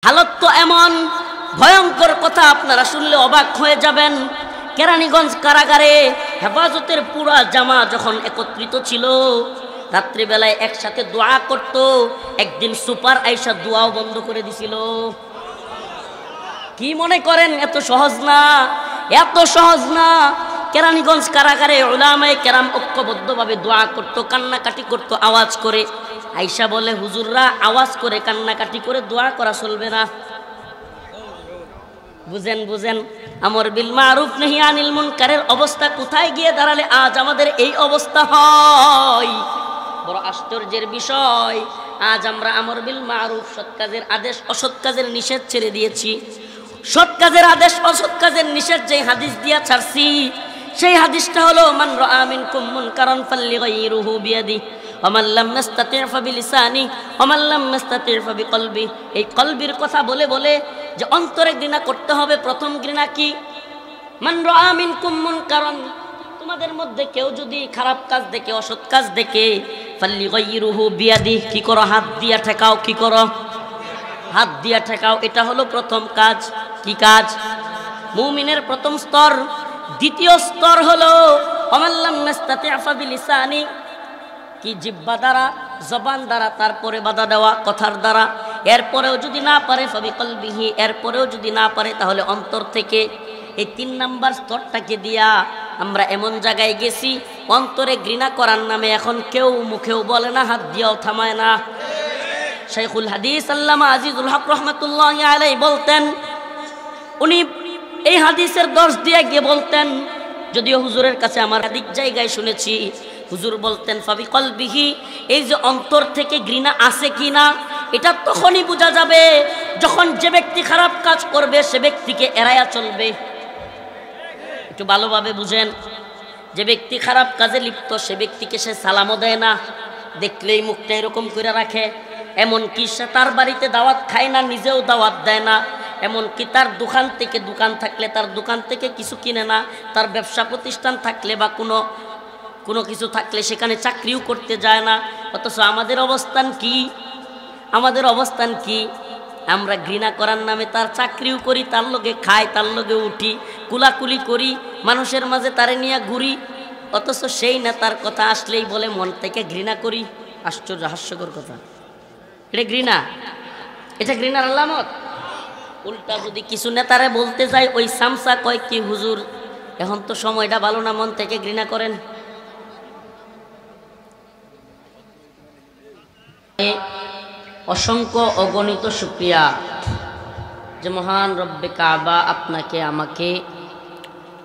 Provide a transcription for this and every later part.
হালত তো এমন ভয়ঙ্কর কথা, আপনারা শুনলে অবাক হয়ে যাবেন। কেরানীগঞ্জ কারাগারে হেফাজতের পুরা জামা যখন একত্রিত ছিল, রাত্রিবেলায় একসাথে দোয়া করত। একদিন সুপার আইসা দোয়াও বন্ধ করে দিছিল। কি মনে করেন এত সহজ না? এত সহজ না। কেরানীগঞ্জ কারাগারে উলামায়ে কেরাম ঐক্যবদ্ধভাবে দোয়া করত, কান্নাকাটি করত আওয়াজ করে। আইসা বলে, হুজুররা আওয়াজ করে কান্নাকাটি করে দোয়া করা চলবে না। বুঝেন বুঝেন, আমর বিল মারুফ নাহি আনিল মুনকারের অবস্থা কোথায় গিয়ে দাঁড়ালে আজ আমাদের এই অবস্থা হয়। বড় আশ্চর্যের বিষয়, আজ আমরা আমর বিল মারুফ, সৎ কাজের আদেশ, অসৎ কাজের নিষেধ ছেড়ে দিয়েছি। সৎ কাজের আদেশ, অসৎ কাজের নিষেধ যে হাদিস দিয়া ছাড়ছি, সেই হাদিসটা হলো মান রাআ মিনকুম মুনকারান ফালইগাইরুহু বিয়াদিহি ওয়া মান লাম ইস্তাতি' ফাবিলিসানিহি ওয়া মান লাম ইস্তাতি' ফাবিকলবিহি। এই কলবির কথা বলে বলে যে অন্তরে ঘৃণা করতে হবে। প্রথম ঘৃণা কি? মান রাআ মিনকুম মুনকারান, তোমাদের মধ্যে কেউ যদি খারাপ কাজ দেখে, অসৎ কাজ দেখে, ফালইগাইরুহু বিয়াদিহি, কি করো? হাত দিয়া ঠেকাও। কি করো? হাত দিয়া ঠেকাও। এটা হলো প্রথম কাজ। কি কাজ? মুমিনের প্রথম স্তর। দ্বিতীয় স্তর হলো ওয়ামাল্লাম নাস্তাতি' ফাবিলিসানি, কি জিহ্বা দ্বারা, জবান দ্বারা, তারপরে বাধা দেওয়া কথার দ্বারা। এরপরেও যদি না পারে ফাবিকলবিহি, এরপরেও যদি না পারে তাহলে অন্তর থেকে। এই 3 নাম্বার স্তরটাকে দিয়া আমরা এমন জায়গায় গেছি, অন্তরে ঘৃণা করার নামে এখন কেউ মুখেও বলে না, হাত দিয়াও থামায় না। শাইখুল হাদিস আল্লামা আজিজুল হক রহমাতুল্লাহি আলাইহি বলতেন, উনি এই হাদিসের দর্শ দিয়ে গিয়ে বলতেন, যদিও হুজুরের কাছে আমার একাধিক জায়গায় শুনেছি, হুজুর বলতেন ফাবিকলবিহি, এই যে অন্তর থেকে ঘৃণা আছে কি না, এটা তখনই বোঝা যাবে যখন যে ব্যক্তি খারাপ কাজ করবে সে ব্যক্তিকে এড়ায়া চলবে। একটু ভালোভাবে বুঝেন, যে ব্যক্তি খারাপ কাজে লিপ্ত সে ব্যক্তিকে সে সালামও দেয় না, দেখলেই মুখটা এরকম করে রাখে। এমনকি সে তার বাড়িতে দাওয়াত খায় না, নিজেও দাওয়াত দেয় না। এমনকি তার দোকান থেকে, দোকান থাকলে তার দোকান থেকে কিছু কিনে না, তার ব্যবসা প্রতিষ্ঠান থাকলে বা কোনো কিছু থাকলে সেখানে চাকরিও করতে যায় না। অথচ আমাদের অবস্থান কি? আমাদের অবস্থান কি? আমরা ঘৃণা করার নামে তার চাকরিও করি, তার লগে খাই, তার লগে উঠি, কুলাকুলি করি, মানুষের মাঝে তারে নিয়ে ঘুরি। অথচ সেই নেতার কথা আসলেই বলে মন থেকে ঘৃণা করি। আশ্চর্য, হাস্যকর কথা। এটা ঘৃণা? এটা ঘৃণার আলামত? উল্টা যদি কিছু নেতারে বলতে যায়, ওই সামসা কয় কি, হুজুর এখন তো সময়টা ভালো না, মন থেকে ঘৃণা করেন। অসংখ্য অগণিত শুকরিয়া যে মহান রব্বে কাবা আপনাকে আমাকে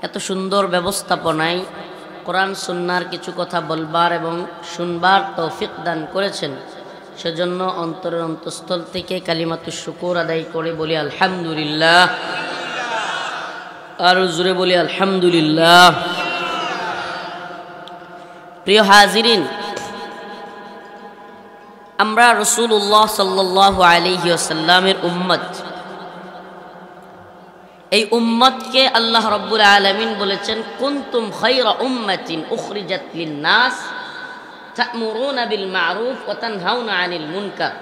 এত সুন্দর ব্যবস্থাপনায় কোরআন সুন্নাহর কিছু কথা বলবার এবং শুনবার তৌফিক দান করেছেন। সেজন্য অন্তরের অন্তঃস্থল থেকে কালিমাতুশ শুকর আদায় করে বলি আলহামদুলিল্লাহ। আর জোরে বলি আলহামদুলিল্লাহ। প্রিয় হাজিরিন, আমরা রাসূলুল্লাহ সাল্লাল্লাহু আলাইহি ওয়াসাল্লামের উম্মত। এই উম্মতকে আল্লাহ রাব্বুল আলামিন বলেছেন, কুনতুম খায়রা উম্মাতিন উখরিজাত লিন-নাস তা'মুরুনা বিল মা'রুফ ওয়া তানহাউনা আনিল মুনকার।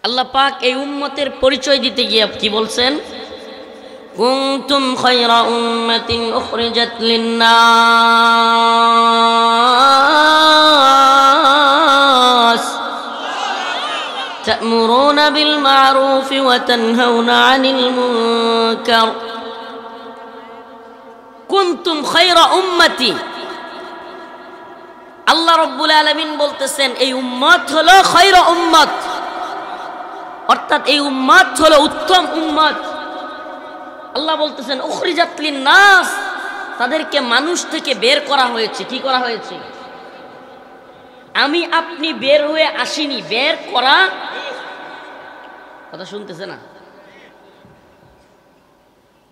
আল্লাহ পাক এই উম্মতের পরিচয় দিতে গিয়ে কি বলছেন? কুনতুম খায়রা উম্মাতিন উখরিজাত লিন-নাস তা'মুরুনা বিল মা'রুফ ওয়া তানহাউনা আনিল মুনকার। কুনতুম খায়রা উম্মতি, আল্লাহ রাব্বুল আলামিন বলতেছেন এই উম্মত হলো খায়রা উম্মত, অর্থাৎ এই উম্মত হলো উত্তম উম্মত। আল্লাহ বলতেছেন উখরিজাত লিন-নাস, তাদেরকে মানুষ থেকে বের করা হয়েছে। কি করা হয়েছে? আমি আপনি বের হয়ে আসিনি, বের করা। কথা শুনতেছে না?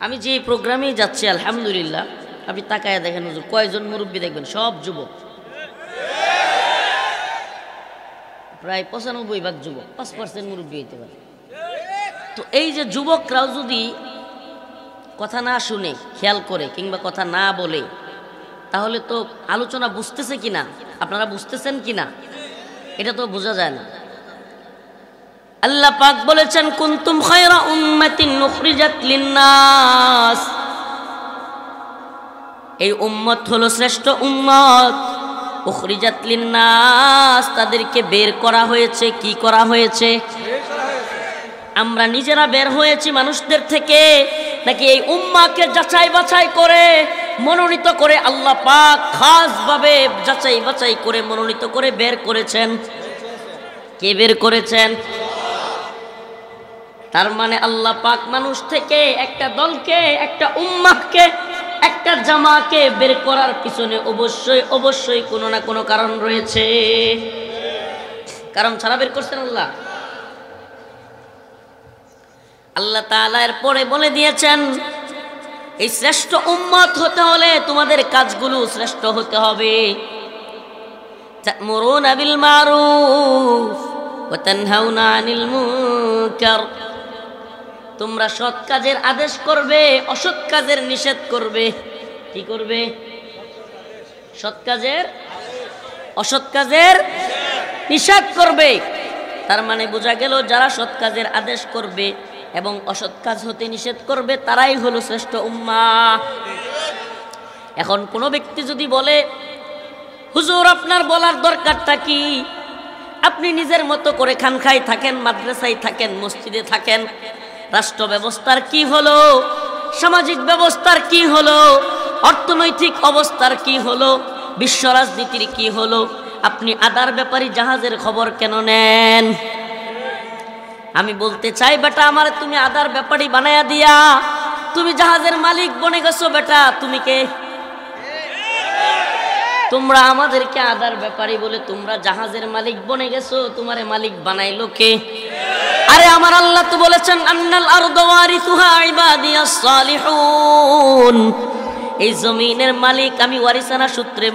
আমি যে প্রোগ্রামে যাচ্ছি আলহামদুলিল্লাহ, আপনি তাকায় দেখেন হুজুর কয়জন মুরব্বী দেখবেন, সব যুবক, প্রায় 95% যুবক, 5% মুরব্বী হইতে পারে। তো এই যে যুবকরাও যদি কথা না শুনে, খেয়াল করে, কিংবা কথা না বলে, তাহলে তো আলোচনা বুঝতেছে কিনা, আপনারা বুঝতেছেন কিনা এটা তো বোঝা যায় না। আল্লাহ পাক বলেছেন কুনতুম খায়রা উম্মাতিন উখরিজাত লিন-নাস, এই উম্মত হলো শ্রেষ্ঠ উম্মত। উখরিজাত লিন-নাস, তাদেরকে বের করা হয়েছে। কি করা হয়েছে? আমরা নিজেরা বের হয়েছি মানুষদের থেকে, নাকি এই উম্মাকে যাচাই বাছাই করে মনোনীত করে আল্লাহ পাক খাসভাবে যাচাই বাছাই করে মনোনীত করে বের করেছেন? কে বের করেছেন? তার মানে আল্লাহ পাক মানুষ থেকে একটা দলকে, একটা উম্মাহকে, একটা জামাকে বের করার পিছনে অবশ্যই অবশ্যই কোনো না কোনো কারণ রয়েছে। কারণ ছাড়া বের করছেন আল্লাহ। আল্লাহ তাআলা এর পরে বলে দিয়েছেন এই শ্রেষ্ঠ উম্মত হতে হলে তোমাদের কাজগুলো শ্রেষ্ঠ হতে হবে। তা'মুরুনা বিল মারুফ ওয়া তানহাউনা আনিল মুনকার, তোমরা সৎ কাজের আদেশ করবে, অসৎ কাজের নিষেধ করবে। কি করবে? সৎ কাজের, অসৎ কাজের নিষেধ করবে। তার মানে বোঝা গেল যারা সৎ কাজের আদেশ করবে এবং অসৎ কাজ হতে নিষেধ করবে তারাই হলো শ্রেষ্ঠ উম্মাহ। এখন কোনো ব্যক্তি যদি বলে হুজুর আপনার বলার দরকারটা কি? আপনি নিজের মতো করে খানখায় থাকেন, মাদ্রাসায় থাকেন, মসজিদে থাকেন, রাষ্ট্র ব্যবস্থার কি হলো, সামাজিক ব্যবস্থার কি হলো, অর্থনৈতিক অবস্থার কি হলো, বিশ্ব রাজনীতির কি হলো, আপনি আদার ব্যাপারী জাহাজের খবর কেন নেন? আমি বলতে চাই বেটা আমার তুমি আদার ব্যাপারী বানায়া দিয়া তুমি জাহাজের মালিক বনে গেছো। বেটা তুমি কে? তোমরা আমাদেরকে আদার ব্যাপারী বলে তোমরা জাহাজের মালিক বনে গেছো, তোমারে মালিক বানাইলো কে? আরে আমার আল্লাহ তো বলেছেন আন্নাল আরদু ওয়ারিসুহা ইবাদিয়াস সালিহুন, এই জমিনের মালিক আমি ওয়ারিসানা সূত্রে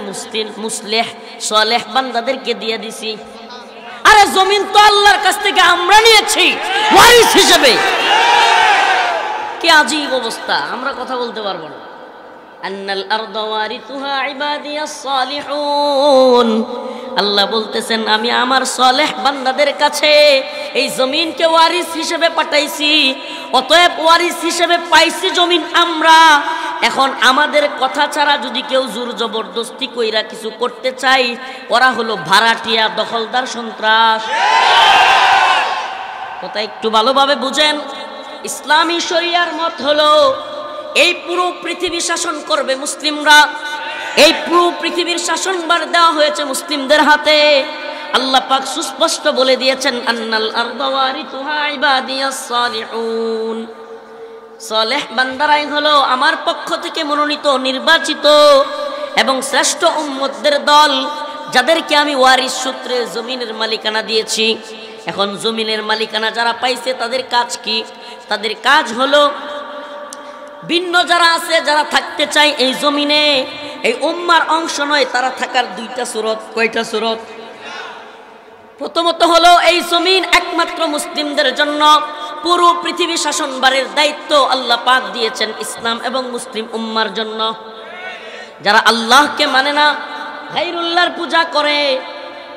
মুসলিহ সালেহ বান্দাদেরকে দিয়ে দিছি। আরে জমিন তো আল্লাহর কাছ থেকে আমরা নিয়েছি ওয়ারিস হিসেবে। কি আজীব অবস্থা, আমরা কথা বলতে পারবো না। আন্নাল আরদু ওয়ারিসুহা ইবাদিয়াস সালিহুন, আল্লাহ বলতেছেন আমি আমার সালেহ বান্দাদের কাছে এই জমিনকে ওয়ারিস হিসেবে পাঠাইছি। অতএব ওয়ারিস হিসেবে পাইছি জমিন আমরা। এখন আমাদের কথা ছাড়া যদি কেউ জোর জবরদস্তি কইরা কিছু করতে চাই, ওরা হলো ভাড়াটিয়া, দখলদার, সন্ত্রাস। কথা একটু ভালোভাবে বুঝেন। ইসলামী শরিয়ার মত হলো এই পুরো পৃথিবী শাসন করবে মুসলিমরা। এই পুরো পৃথিবীর শাসনভার দেওয়া হয়েছে মুসলিমদের হাতে। আল্লাহ পাক সুস্পষ্ট বলে দিয়েছেন আন্নাল আরদু ওয়ারিসুহা ইবাদিয়াস সালিহুন, সালেহ বান্দারাই হলো আমার পক্ষ থেকে মনোনীত, নির্বাচিত এবং শ্রেষ্ঠ উম্মতদের দল, যাদেরকে আমি ওয়ারিস সূত্রে জমিনের মালিকানা দিয়েছি। এখন জমিনের মালিকানা যারা পাইছে তাদের কাজ কি? তাদের কাজ হলো ভিন্ন যারা আছে, যারা থাকতে চায় এই জমিনে, এই উম্মার অংশ নয়, তারা থাকার দুইটা সুরত। কয়টা সুরত? প্রথমত হলো এই জমিন একমাত্র মুসলিমদের জন্য। পুরো পৃথিবী শাসনভারের দায়িত্ব আল্লাহ পাক দিয়েছেন ইসলাম এবং মুসলিম উম্মার জন্য। যারা আল্লাহকে মানে না, গায়রুল্লাহর পূজা করে,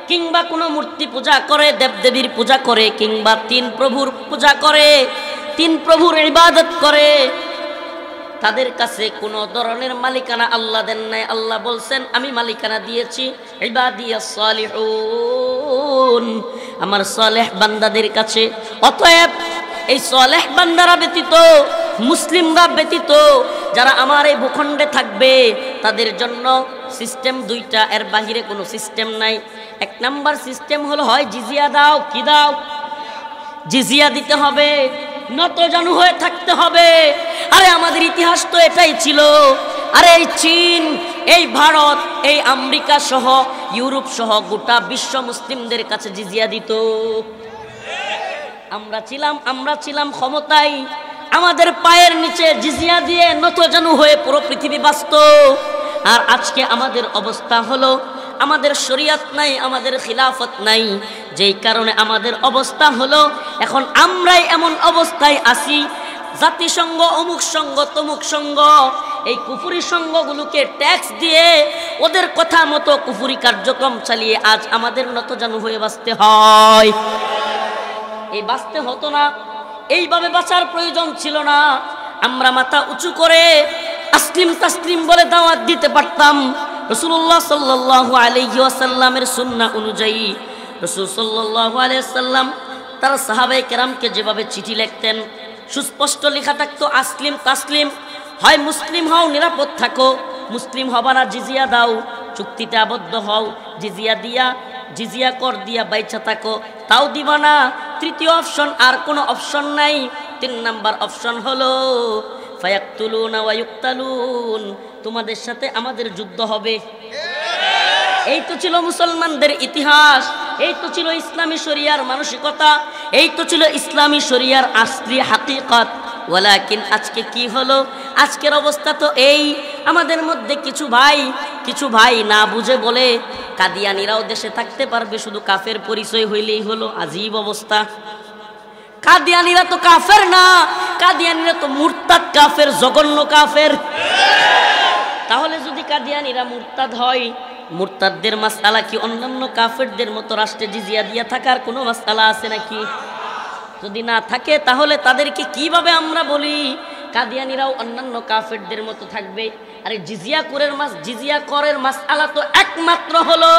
কিংবা কোনো মূর্তি পূজা করে, দেবদেবীর পূজা করে, কিংবা তিন প্রভুর পূজা করে, তিন প্রভুর ইবাদত করে, তাদের কাছে কোনো ধরনের মালিকানা আল্লাহ দেন নাই। আল্লাহ বলছেন আমি মালিকানা দিয়েছি ইবাদিয়াস সালিহুন, আমার সালেহ বান্দাদের কাছে। অতএব এই সালেহ বান্দারা ব্যতীত, মুসলিমরা ব্যতীত যারা আমার এই ভূখণ্ডে থাকবে তাদের জন্য সিস্টেম দুইটা, এর বাহিরে কোনো সিস্টেম নাই। এক নাম্বার সিস্টেম হলো হয় জিজিয়া দাও। কি দাও? জিজিয়া দিতে হবে, নতজানু হয়ে থাকতে হবে। আরে আমাদের ইতিহাস তো এটাই ছিল। আরে এই চীন, এই ভারত, এই আমেরিকা সহ, ইউরোপ সহ গোটা বিশ্ব মুসলিমদের কাছে জিজিয়া দিত। আমরা ছিলাম ক্ষমতায়, আমাদের পায়ের নিচে জিজিয়া দিয়ে নতজানু হয়ে পুরো পৃথিবী বাঁচত। আর আজকে আমাদের অবস্থা হলো আমাদের শরিয়ত নাই, আমাদের খিলাফত নাই, যেই কারণে আমাদের অবস্থা হলো এখন আমরাই এমন অবস্থায় আছি, জাতিসংঘ, অমুক সংঘ, তমুক সংঘ এই কুফরি সংঘগুলোকে ট্যাক্স দিয়ে ওদের কথা মতো কুফরি কার্যক্রম চালিয়ে আজ আমাদের নতজানু হয়ে বাঁচতে হয়। এই বাঁচতে হতো না, এইভাবে বাঁচার প্রয়োজন ছিল না। আমরা মাথা উঁচু করে আসলিম তাসলিম বলে দাওয়াত দিতে পারতাম। রাসূলুল্লাহ সাল্লাল্লাহু আলাইহি ওয়াসাল্লামের সুন্নাহ অনুযায়ী রাসূল সাল্লাল্লাহু আলাইহি ওয়াসাল্লাম তার সাহাবায়ে কেরামকে যেভাবে চিঠি লিখতেন, সুস্পষ্ট লেখা থাকতো আসলিম তাসলিম, হয় মুসলিম হও নিরাপদ থাকো, মুসলিম হবা না জিজিয়া দাও, চুক্তিতে আবদ্ধ হও, জিজিয়া কর দিয়া বাইচা থাকো, তাও দিবা না। তৃতীয় অপশন আর কোনো অপশন নাই। 3 নাম্বার অপশন হলো ফায়াকতুলুনা ওয়া ইউকতালুন, তোমাদের সাথে আমাদের যুদ্ধ হবে। এই তো ছিল মুসলমানদের ইতিহাস, এই তো ছিল ইসলামী শরিয়ার মানসিকতা, এই তো ছিল ইসলামী শরিয়ার আসলি হাকিকত। ওয়ালাকিন আজকে কি হলো? আজকের অবস্থা তো এই, আমাদের মধ্যে কিছু ভাই না বুঝে বলে কাদিয়ানীরাও দেশে থাকতে পারবে শুধু কাফের পরিচয় হইলেই হলো। আজীব অবস্থা। কাদিয়ানীরা তো কাফের না, কাদিয়ানীরা তো মুরতাদ কাফের, জঘন্য কাফের। তাহলে যদি কাদিয়ানীরা মুরতাদ হয়, মুরতাদদের মাসআলা কি অন্যান্য কাফেরদের মতো রাষ্ট্রে জিজিয়া দিয়া থাকার কোনো মাসআলা আছে নাকি? যদি না থাকে তাহলে তাদেরকে কিভাবে আমরা বলি কাদিয়ানীরাও অন্যান্য কাফেরদের মতো থাকবে? আরে জিজিয়া করের মাসআলা তো একমাত্র হলো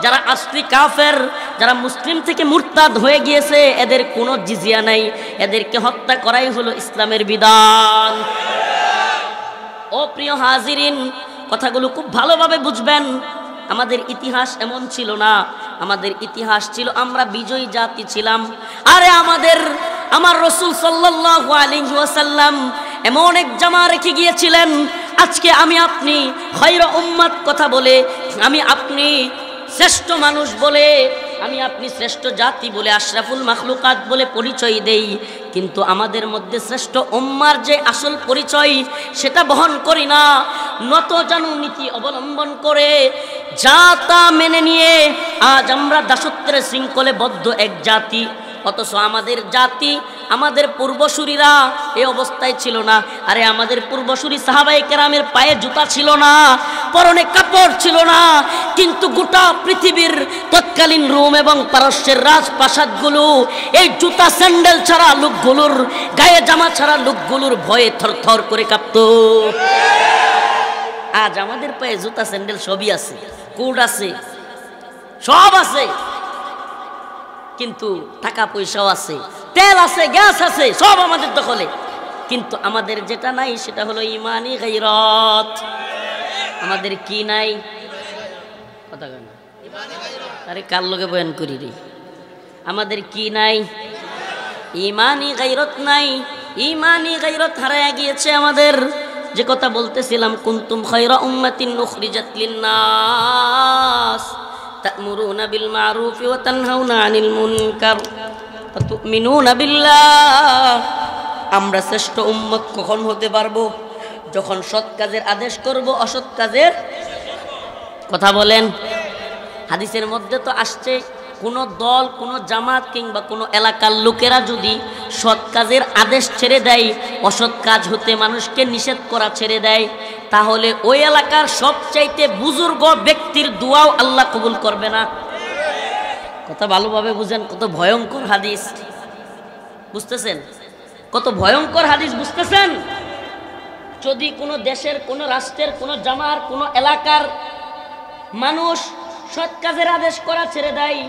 যারা আসলি কাফের, যারা মুসলিম থেকে মুরতাদ হয়ে গিয়েছে, এদের কোনো জিজিয়া নাই, এদেরকে হত্যা করাই হলো ইসলামের বিধান। ও প্রিয় হাজিরিন, কথাগুলো খুব ভালোভাবে বুঝবেন। আমাদের ইতিহাস এমন ছিল না, আমাদের ইতিহাস ছিল আমরা বিজয়ী জাতি ছিলাম। আরে আমার রাসূল সাল্লাল্লাহু আলাইহি ওয়াসাল্লাম এমন এক জামা রেখে গিয়েছিলেন। আজকে আমি আপনি খায়রা উম্মাত কথা বলে, আমি আপনি শ্রেষ্ঠ মানুষ বলে, আমি আপনি শ্রেষ্ঠ জাতি বলে, আশরাফুল মাখলুকাত বলে পরিচয় দেই, কিন্তু আমাদের মধ্যে শ্রেষ্ঠ উম্মার যে আসল পরিচয় সেটা বহন করি না। নতজানু নীতি অবলম্বন করে যা তা মেনে নিয়ে আজ আমরা দাসত্বের শৃঙ্খলে বদ্ধ এক জাতি। অথচ আমাদের জাতি, আমাদের পূর্বসূরীরা এই অবস্থায় ছিল না। আরে আমাদের পূর্বসূরী সাহাবায়ে কেরামের পায়ে জুতা ছিল না, পরনে কাপড় ছিল না, কিন্তু গোটা পৃথিবীর তৎকালীন রোম এবং পারস্যের রাজপ্রাসাদগুলো এই জুতা স্যান্ডেল ছাড়া লোকগুলোর, গায়ে জামা ছাড়া লোকগুলোর ভয়ে থরথর করে কাঁপত। আজ আমাদের পায়ে জুতা স্যান্ডেল সবই আছে, কোড আছে, সব আছে, কিন্তু টাকা পয়সাও আছে, তেল আছে, গ্যাস আছে, সব আমাদের দখলে, কিন্তু আমাদের যেটা নাই সেটা হলো ইমানি গায়রত। আমাদের কি নাই? কথা কেন? আরে কার লগে বয়ান করি রে? আমাদের কি নাই? ইমানি গায়রত নাই। ইমানি গায়রত হারায় গিয়েছে আমাদের। যে কথা বলতেছিলাম, কুনতুম খায়রা উম্মাতিন উখরিজাত লিন-নাস তা'মুরুনা বিল মা'রুফি ওয়া তানহাউনা আনিল মুনকার ওয়া তু'মিনুনা বিল্লাহ। আমরা শ্রেষ্ঠ উম্মত কখন হতে পারবো? যখন সৎ কাজের আদেশ করব, অসৎ কাজের কথা বলেন। হাদিসের মধ্যে তো আসছে, কোনো দল, কোনো জামাত কিংবা কোনো এলাকার লোকেরা যদি সৎ কাজের আদেশ ছেড়ে দেয়, অসৎ কাজ হতে মানুষকে নিষেধ করা ছেড়ে দেয়, তাহলে ওই এলাকার সবচাইতে বুজুর্গ ব্যক্তির দোয়াও আল্লাহ কবুল করবে না। কথা ভালোভাবে বুঝেন, কত ভয়ঙ্কর হাদিস, বুঝতেছেন? কত ভয়ঙ্কর হাদিস, বুঝতেছেন? যদি কোনো দেশের, কোনো রাষ্ট্রের, কোনো জামার, কোনো এলাকার মানুষ সৎ কাজের আদেশ করা ছেড়ে দেয়,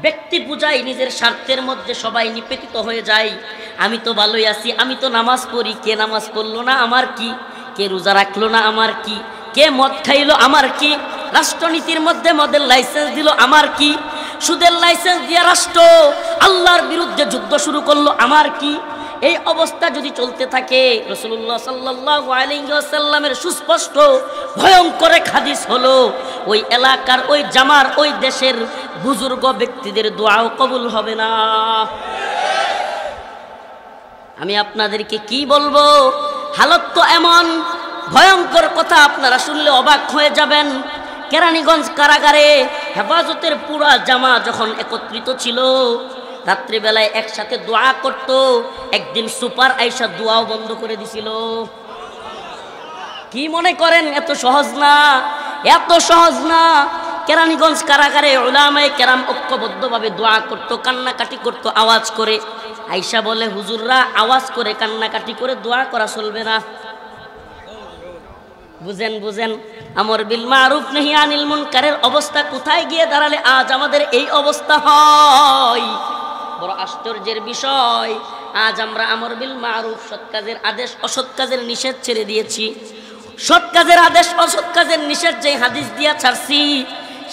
ব্যক্তি পূজায় নিজের স্বার্থের মধ্যে সবাই নিপীড়িত হয়ে যায়। আমি তো ভালোই আছি, আমি তো নামাজ পড়ি, কে নামাজ পড়লো না আমার কি, কে রোজা রাখলো না আমার কি, কে মদ খাইলো আমার কি, রাষ্ট্রনীতির মধ্যে মদের লাইসেন্স দিল আমার কি, সুদের লাইসেন্স দিয়ে রাষ্ট্র আল্লাহর বিরুদ্ধে যুদ্ধ শুরু করলো আমার কি। এই অবস্থা যদি চলতে থাকে, রাসূলুল্লাহ সাল্লাল্লাহু আলাইহি ওয়াসাল্লামের সুস্পষ্ট ভয়ঙ্কর এক হাদিস হলো, ওই এলাকার, ওই জামার, ওই দেশের বুজুর্গ ব্যক্তিদের দোয়াও কবুল হবে না। আমি আপনাদেরকে কি বলবো, হালত তো এমন ভয়ঙ্কর কথা, আপনারা শুনলে অবাক হয়ে যাবেন। কেরানীগঞ্জ কারাগারে হেফাজতের পুরা জামা যখন একত্রিত ছিল, রাত্রিবেলায় একসাথে দোয়া করত, একদিন সুপার আইসা দোয়াও বন্ধ করে দিছিল। কি মনে করেন এত সহজ না? এত সহজ না। কেরানীগঞ্জ কারাগারে উলামায়ে কেরাম ঐক্যবদ্ধভাবে দোয়া করতো, কান্নাকাটি করতো আওয়াজ করে। আয়েশা বলে, হুজুররা আওয়াজ করে কান্নাকাটি করে দোয়া করা চলবে না। বুঝেন বুঝেন, আমর বিল মারুফ নাহি আনিল মুনকারের অবস্থা কোথায় গিয়ে দাঁড়ালে আজ আমাদের এই অবস্থা হয়। বড় আশ্চর্যের বিষয়, আজ আমরা আমর বিল মারুফ, সৎ কাজের আদেশ, অসৎ কাজের নিষেধ ছেড়ে দিয়েছি। সৎ কাজের আদেশ, অসৎ কাজের নিষেধ যে হাদিস দিয়া ছাড়ছি,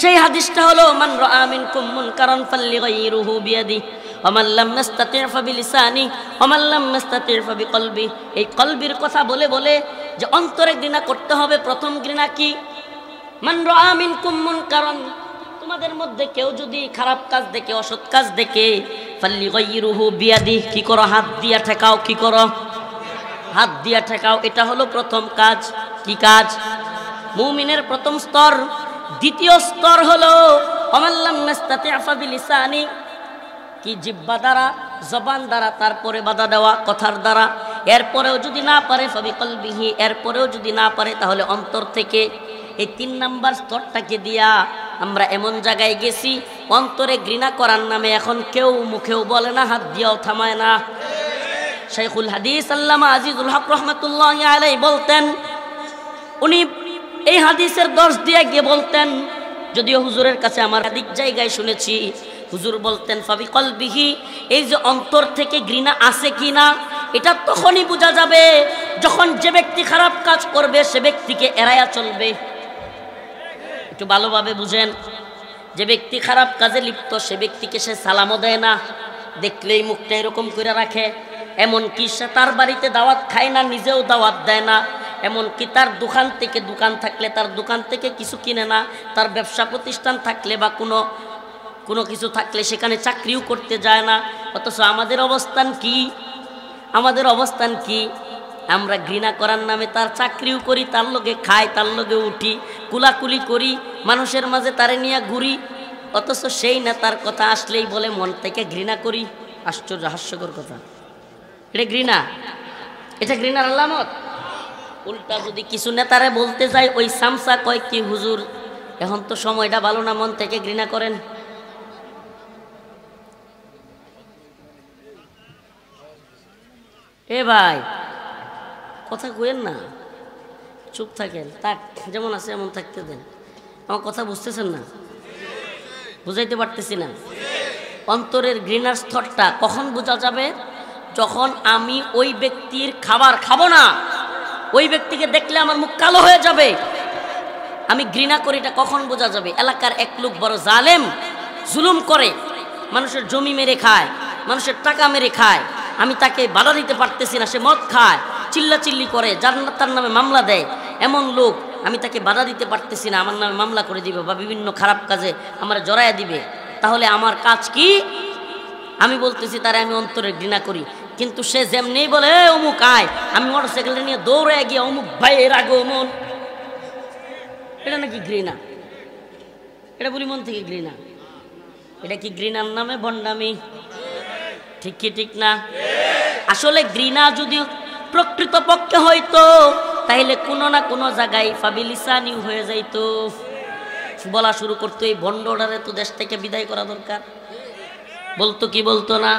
সেই হাদিসটা হলো মান রাআ মিনকুম মুনকারান ফালইগাইরুহু বিয়াদিহি ওয়া মান লাম ইস্তাতি' ফাবিলিসানিহি ওয়া মান লাম ইস্তাতি' ফাবিকলবিহি। এই কলবির কথা বলে বলে যে অন্তরে ঘৃণা করতে হবে। প্রথম ঘৃণা কি? মান রাআ মিনকুম মুনকারান, তোমাদের মধ্যে কেউ যদি খারাপ কাজ দেখে, অসৎ কাজ দেখে, ফালইগাইরুহু বিয়াদিহি, কি করো? হাত দিয়া ঠেকাও। কি করো? হাত দিয়া ঠেকাও। এটা হলো প্রথম কাজ। কি কাজ? মুমিনের প্রথম স্তর। দ্বিতীয় স্তর হলো ওয়ামাল্লাম নাস্তাতি' ফাবিলিসানি, কি জিহ্বা দ্বারা, জবান দ্বারা, তারপরে বাধা দেওয়া কথার দ্বারা। এরপরেও যদি না পারে ফাবিকলবিহি, এরপরেও যদি না পারে তাহলে অন্তর থেকে। এই 3 নাম্বার স্তরটাকে দিয়া আমরা এমন জায়গায় গেছি, অন্তরে ঘৃণা করার নামে এখন কেউ মুখেও বলে না, হাত দিয়াও থামায় না। শাইখুল হাদিস আল্লামা আজিজুল হক রহমাতুল্লাহি আলাইহি বলতেন, উনি এই হাদিসের দর্শ দিয়ে গিয়ে বলতেন, যদিও হুজুরের কাছে আমার একাধিক জায়গায় শুনেছি, হুজুর বলতেন ফাবিকলবিহি, এই যে অন্তর থেকে ঘৃণা আছে কিনা এটা তখনই বোঝা যাবে যখন যে ব্যক্তি খারাপ কাজ করবে সে ব্যক্তিকে এড়ায়া চলবে। একটু ভালোভাবে বুঝেন, যে ব্যক্তি খারাপ কাজে লিপ্ত সে ব্যক্তিকে সে সালামও দেয় না, দেখলেই মুখটা এরকম করে রাখে। এমনকি সে তার বাড়িতে দাওয়াত খায় না, নিজেও দাওয়াত দেয় না। এমনকি তার দোকান থেকে, দোকান থাকলে তার দোকান থেকে কিছু কিনে না, তার ব্যবসা প্রতিষ্ঠান থাকলে বা কোনো কিছু থাকলে সেখানে চাকরিও করতে যায় না। অথচ আমাদের অবস্থান কি? আমাদের অবস্থান কি? আমরা ঘৃণা করার নামে তার চাকরিও করি, তার লগে খাই, তার লগে উঠি, কুলাকুলি করি, মানুষের মাঝে তারে নিয়ে ঘুরি। অথচ সেই নেতার কথা আসলেই বলে মন থেকে ঘৃণা করি। আশ্চর্য, হাস্যকর কথা। এটা ঘৃণা? এটা ঘৃণার আলামত? উল্টা যদি কিছু নেতারে বলতে যাই, ওই সামসা কয় কি, হুজুর এখন তো সময়টা ভালো না, মন থেকে ঘৃণা করেন। এ ভাই, কথা কইেন না, চুপ থাকেন, তাক যেমন আছে এমন থাকতে দেন। আমার কথা বুঝতেছেন না? বুঝাইতে পারতেছি না? অন্তরের ঘৃণার স্তরটা কখন বোঝা যাবে? যখন আমি ওই ব্যক্তির খাবার খাবো না, ওই ব্যক্তিকে দেখলে আমার মুখ কালো হয়ে যাবে, আমি ঘৃণা করি। এটা কখন বোঝা যাবে? এলাকার এক লোক বড় জালেম, জুলুম করে, মানুষের জমি মেরে খায়, মানুষের টাকা মেরে খায়, আমি তাকে বাধা দিতে পারতেছি না, সে মদ খায়, চিল্লাচিল্লি করে, তার নামে মামলা দেয়। এমন লোক, আমি তাকে বাধা দিতে পারতেছি না, আমার নামে মামলা করে দিবে বা বিভিন্ন খারাপ কাজে আমার জড়াইয়া দিবে। তাহলে আমার কাজ কি? আমি বলতেছি তারে আমি অন্তরে ঘৃণা করি, কিন্তু সে যেমনি বলে অমুক আয়, আমি মোটরসাইকেলটা নিয়ে দৌড়ে গিয়ে অমুক ভাইয়ের আগমন, এটা নাকি ঘৃণা? এটা বলি মন থেকে ঘৃণা? এটা কি ঘৃণার নামে ভণ্ডামি? ঠিক কি ঠিক না? আসলে ঘৃণা যদি প্রকৃত পক্ষে হইতো তাহলে কোনো না কোনো জায়গায় ফাবিলিসানি হয়ে যাইতো, বলা শুরু করতো এই ভণ্ডটারে তো দেশ থেকে বিদায় করা দরকার। বলতো কি বলতো না?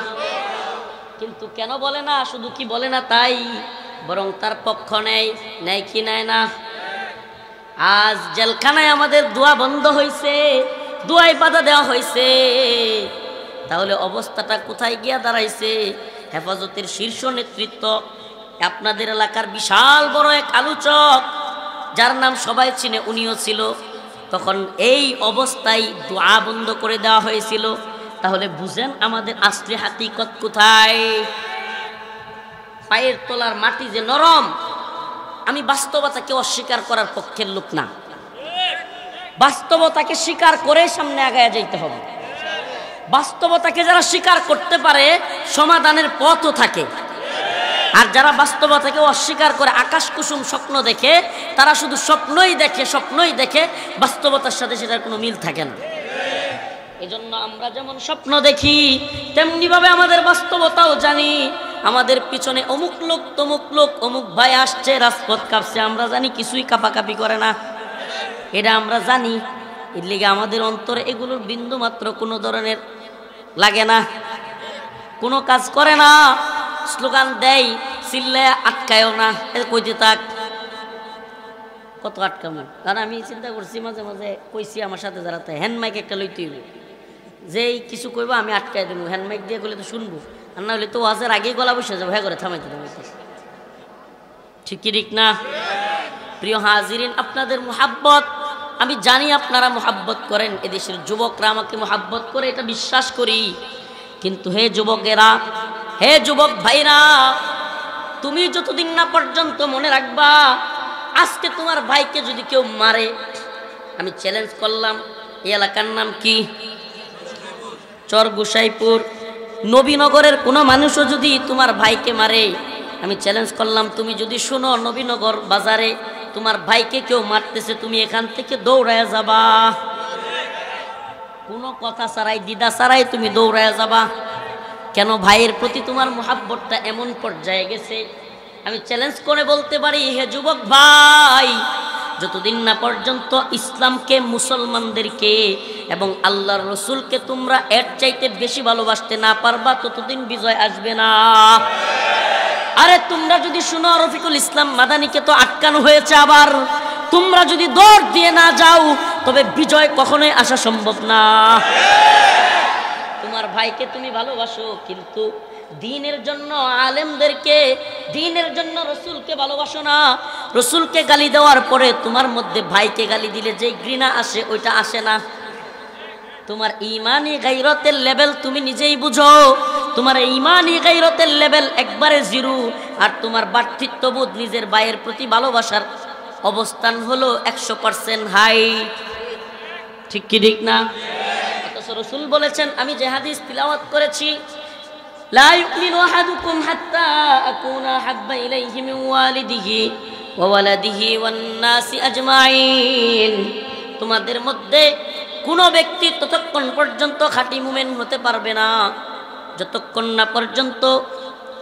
কিন্তু কেন বলে না? শুধু কি বলে না তাই, বরং তার পক্ষ নেয় কি নেয় না? আজ জেলখানায় আমাদের দোয়া বন্ধ হয়েছে, দোয়ায় বাধা দেওয়া হয়েছে, তাহলে অবস্থাটা কোথায় গিয়া দাঁড়াইছে? হেফাজতের শীর্ষ নেতৃত্ব, আপনাদের এলাকার বিশাল বড় এক আলোচক, যার নাম সবাই চিনে, উনিও ছিল। তখন এই অবস্থায় দোয়া বন্ধ করে দেওয়া হয়েছিল। তাহলে বুঝেন আমাদের আসলে হাকিকত কোথায়? পায়ের তলার মাটি যে নরম। আমি বাস্তবতাকে অস্বীকার করার পক্ষের লোক না, বাস্তবতাকে স্বীকার করে সামনে আগায় যাইতে হবে। বাস্তবতাকে যারা স্বীকার করতে পারে সমাধানের পথও থাকে, আর যারা বাস্তবতাকে অস্বীকার করে আকাশ কুসুম স্বপ্ন দেখে, তারা শুধু স্বপ্নই দেখে, বাস্তবতার সাথে সেটার কোনো মিল থাকে না। এজন্য আমরা যেমন স্বপ্ন দেখি তেমনি ভাবে আমাদের বাস্তবতাও জানি। আমাদের পিছনে অমুক লোক তমুক লোক অমুক ভাই আসছে, রাজপথ কাঁপছে, আমরা জানি কিছুই কাঁপাকাঁপি করে না, এটা আমরা জানি। এর লিগে আমাদের অন্তরে এগুলোর বিন্দু মাত্র কোনো ধরনের লাগে না, কোনো কাজ করে না। স্লোগান দেয়, চিল্লায় আটকায়ও না, কইতে থাক, কত আটকাবো। কারণ আমি চিন্তা করছি মাঝে মাঝে, কইছি আমার সাথে যারা তাই হ্যান্ড মাইক একটা লইতে হইব, যেই কিছু কইবো আমি আটকাই দেবো, হ্যান্ড মাইক দিয়ে গেলে তো শুনবো, আর না হলে তো ওয়াজের আগেই গলা বসে যাবো, হ্যাঁ করে থামাইতে থামাইতে। ঠিক কি ঠিক না? প্রিয় হাজিরিন, আপনাদের মোহাব্বত আমি জানি আপনারা মোহাব্বত করেন, এদেশের যুবকরা আমাকে মোহাব্বত করে, এটা বিশ্বাস করি। কিন্তু হে যুবকেরা, হে যুবক ভাইরা, তুমি যতদিন না পর্যন্ত মনে রাখবা, আজকে তোমার ভাইকে যদি কেউ মারে, আমি চ্যালেঞ্জ করলাম, এই এলাকার নাম কি? চর গোসাইপুর, নবীনগরের কোনো মানুষও যদি তোমার ভাইকে মারে, আমি চ্যালেঞ্জ করলাম, তুমি যদি শুনো নবীনগর বাজারে তোমার ভাইকে কেউ মারতেছে, তুমি এখান থেকে দৌড়ায় যাবা, কোনো কথা ছাড়াই, দ্বিধা ছাড়াই তুমি দৌড়ায় যাবা। কেন? ভাইয়ের প্রতি তোমার মোহাব্বতটা এমন পর্যায়ে গেছে। আমি চ্যালেঞ্জ করে বলতে পারি, হে যুবক ভাই, যতদিন না পর্যন্ত ইসলামকে, মুসলমানদেরকে এবং আল্লাহর রসুলকে তোমরা এর চাইতে বেশি ভালোবাসতে না পারবা, ততদিন বিজয় আসবে না। আরে তোমরা যদি শুনো, রফিকুল ইসলাম মাদানিকে তো আটকানো হয়েছে, আবার তোমরা যদি দৌড় দিয়ে না যাও, তবে বিজয় কখনোই আসা সম্ভব না। তোমার ভাইকে তুমি ভালোবাসো, কিন্তু দ্বীনের জন্য আলেমদেরকে, দ্বীনের জন্য রসুলকে ভালোবাসো না। রসুলকে গালি দেওয়ার পরে তোমার মধ্যে ভাইকে গালি দিলে যে ঘৃণা আসে, ওইটা আসে না। তোমার ইমানি গায়রতের লেভেল তুমি নিজেই বুঝো, তোমার ইমানি গায়রতের লেভেল একবারে জিরো, আর তোমার ভ্রাতৃত্ববোধ, নিজের ভাইয়ের প্রতি ভালোবাসার অবস্থান হলো 100% হাই। ঠিক কি ঠিক না? অথচ রসুল বলেছেন, আমি যে হাদিস তিলাওয়াত করেছি, লা ইউমিনু আহাদুকুম হাত্তা আকুনা হাব্বা ইলাইহি মিন ওয়ালিদিহি ওয়া ওয়ালাদিহি ওয়ান নাসি আজমাইন, তোমাদের মধ্যে কোনো ব্যক্তি ততক্ষণ পর্যন্ত খাঁটি মুমিন হতে পারবে না, যতক্ষণ না পর্যন্ত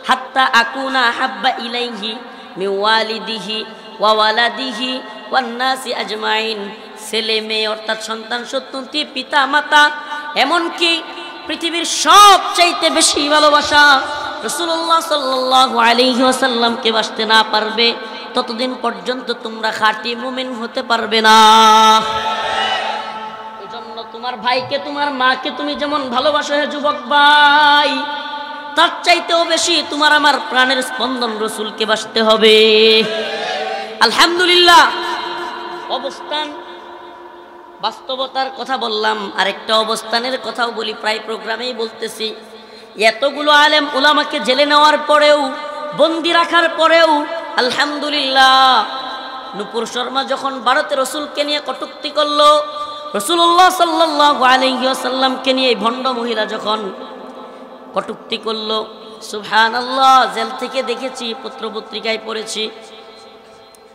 হাত্তা আকুনা হাব্বা ইলাইহি মিন ওয়ালিদিহি ওয়া ওয়ালাদিহি ওয়ান নাসি আজমাইন, ছেলে মেয়ে অর্থাৎ সন্তান সন্ততি, পিতা মাতা, এমনকি পৃথিবীর সবচাইতে বেশি ভালোবাসা রাসূলুল্লাহ সাল্লাল্লাহু আলাইহি ওয়াসাল্লামকে বাসতে না পারবে, ততদিন পর্যন্ত তোমরা খাঁটি মুমিন হতে পারবে না। এজন্য তোমার ভাইকে, তোমার মাকে তুমি যেমন ভালোবাসো হে যুবক ভাই, তার চাইতেও বেশি তোমার আমার প্রাণের স্পন্দন রসুলকে বাসতে হবে। আলহামদুলিল্লাহ, অবস্থান বাস্তবতার কথা বললাম, আরেকটা অবস্থানের কথাও বলি, প্রায় প্রোগ্রামেই বলতেছি। এতগুলো আলেম উলামাকে জেলে নেওয়ার পরেও, বন্দি রাখার পরেও, আলহামদুলিল্লাহ, নূপুর শর্মা যখন ভারতে রসুলকে নিয়ে কটূক্তি করলো, রাসূলুল্লাহ সাল্লাল্লাহু আলাইহি ওয়াসাল্লামকে নিয়ে ভণ্ড মহিলা যখন কটূক্তি করলো, সুবহানাল্লাহ, জেল থেকে দেখেছি, পত্রপত্রিকায় পড়েছি।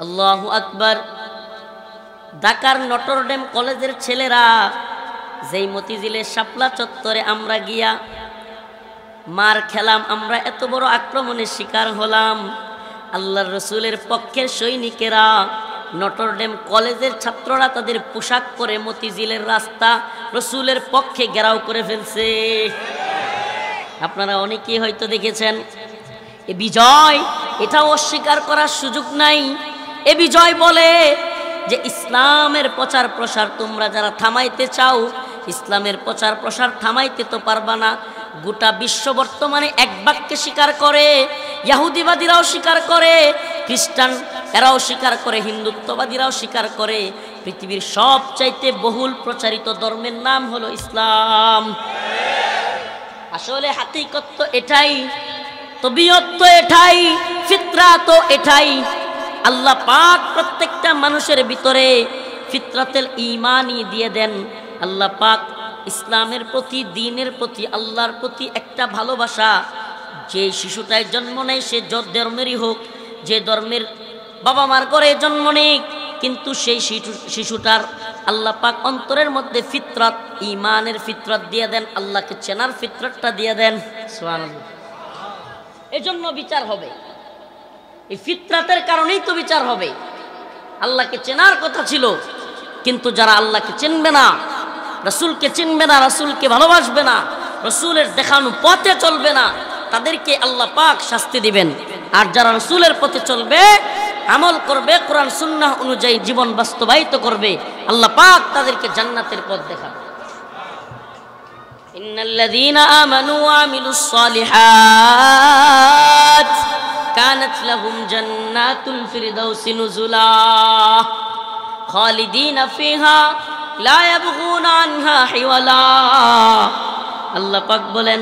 আল্লাহু আকবার। ঢাকার নটরডেম কলেজের ছেলেরা যেই মতিঝিলের শাপলা চত্বরে আমরা গিয়া মার খেলাম, আমরা এত বড় আক্রমণের শিকার হলাম, আল্লাহর রসুলের পক্ষের সৈনিকেরা, নটরডেম কলেজের ছাত্ররা তাদের পোশাক পরে মতিঝিলের রাস্তা রসুলের পক্ষে ঘেরাও করে ফেলছে। আপনারা অনেকেই হয়তো দেখেছেন। এ বিজয়, এটাও অস্বীকার করার সুযোগ নাই। এ বিজয় বলে যে ইসলামের প্রচার প্রসার তোমরা যারা থামাইতে চাও, ইসলামের প্রচার প্রসার থামাইতে তো পারবা না। গোটা বিশ্ব বর্তমানে এক বাক্যে স্বীকার করে, ইহুদিবাদীরাও স্বীকার করে, খ্রিস্টান এরাও স্বীকার করে, হিন্দুত্ববাদীরাও স্বীকার করে, পৃথিবীর সবচাইতে বহুল প্রচারিত ধর্মের নাম হলো ইসলাম। আসলে হাকিকত তো এটাই, তবিয়ত তো এটাই, ফিতরা তো এটাই। আল্লাহ পাক প্রত্যেকটা মানুষের ভিতরে ফিতরাতুল ঈমানই দিয়ে দেন। আল্লাহ পাক ইসলামের প্রতি, দ্বীনের প্রতি, আল্লাহর প্রতি একটা ভালোবাসা, যে শিশুটাই জন্ম নেয় সে ধর্মেরই হোক, যে ধর্মের বাবা মার ঘরে জন্ম নেয়, কিন্তু সেই শিশুটার আল্লাহ পাক অন্তরের মধ্যে ফিতরাত, ঈমানের ফিতরাত দিয়ে দেন, আল্লাহকে চেনার ফিতরাতটা দিয়ে দেন। সুবহানাল্লাহ। এজন্য বিচার হবে। এই ফিতরাতের কারণেই তো বিচার হবে। আল্লাহকে চেনার কথা ছিল, কিন্তু যারা আল্লাহকে চিনবে না, রাসূলকে চিনবে না, রাসূলকে ভালোবাসবে না, রাসূলের দেখানো পথে চলবে না, তাদেরকে আল্লাহ পাক শাস্তি দিবেন। আর যারা রাসূলের পথে চলবে, আমল করবে, কোরআন সুন্নাহ অনুযায়ী জীবন বাস্তবায়িত করবে, আল্লাহ পাক তাদেরকে জান্নাতের পথ দেখাবে। ইন্নাল্লাযীনা আমানু ওয়া আমিলুস সালিহাত কানাত লাহুম জান্নাতুল ফিরদাউসি নুজুলা খালিদিনা ফিহা লা ইয়াবগুনা আনহা হিওয়ালা। আল্লাহ পাক বলেন,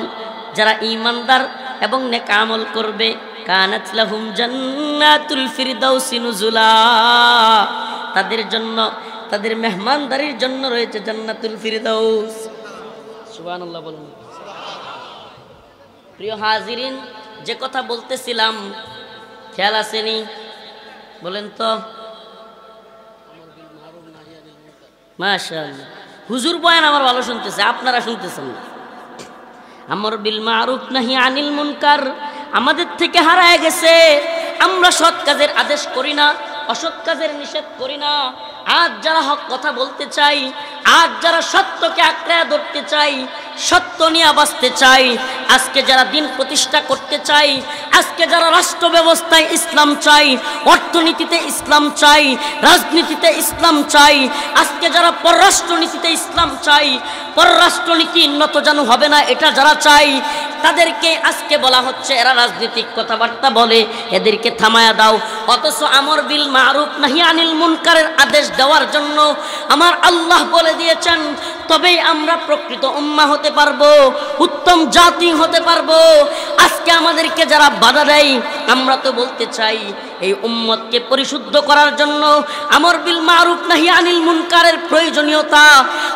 যারা ঈমানদার এবং নেক আমল করবে, কানাত লাহুম জান্নাতুল ফিরদাউসি নুজুলা, তাদের জন্য, তাদের মেহমানদারির জন্য রয়েছে জান্নাতুল ফিরদাউস। সুবহানাল্লাহ বলুন। প্রিয় হাজিরিন, যে কথা বলতেছিলাম খেয়াল আসেনি? বলেন তো। মাশাআল্লাহ, হুজুর বয়ান আমার ভালো শুনতেছে, আপনারা শুনতেছেন না। আমর বিল মারুফ নাহি আনিল মুনকার আমাদের থেকে হারায় গেছে। আমরা সৎ কাজের আদেশ করি না, অসৎ কাজের নিষেধ করি না। আজ যারা হক কথা বলতে চাই, আজ যারা সত্যকে আঁকড়ে ধরতে চাই, সত্য নিয়ে বাঁচতে চাই, আজকে যারা দিন প্রতিষ্ঠা করতে চাই, আজকে যারা রাষ্ট্র ব্যবস্থায় ইসলাম চাই, অর্থনীতিতে ইসলাম চাই, রাজনীতিতে ইসলাম চাই, আজকে যারা পররাষ্ট্রনীতিতে ইসলাম চাই, পররাষ্ট্রনীতি উন্নত যেন হবে না এটা যারা চাই, তাদেরকে আজকে বলা হচ্ছে এরা রাজনৈতিক কথাবার্তা বলে, এদেরকে থামায়া দাও। অথচ আমর বিল মারুফ নাহি আনিল মুনকারের আদেশ দেওয়ার জন্য আমার আল্লাহ বলে দিয়েছেন, তবেই আমরা প্রকৃত উম্মাহ হতে পারবো, উত্তম জাতি হতে পারবো। আজকে আমাদেরকে যারা বাধা দেয়, আমরা তো বলতে চাই এই উম্মতকে পরিশুদ্ধ করার জন্য আমর বিল মারুফ নাহি আনিল মুনকারের প্রয়োজনীয়তা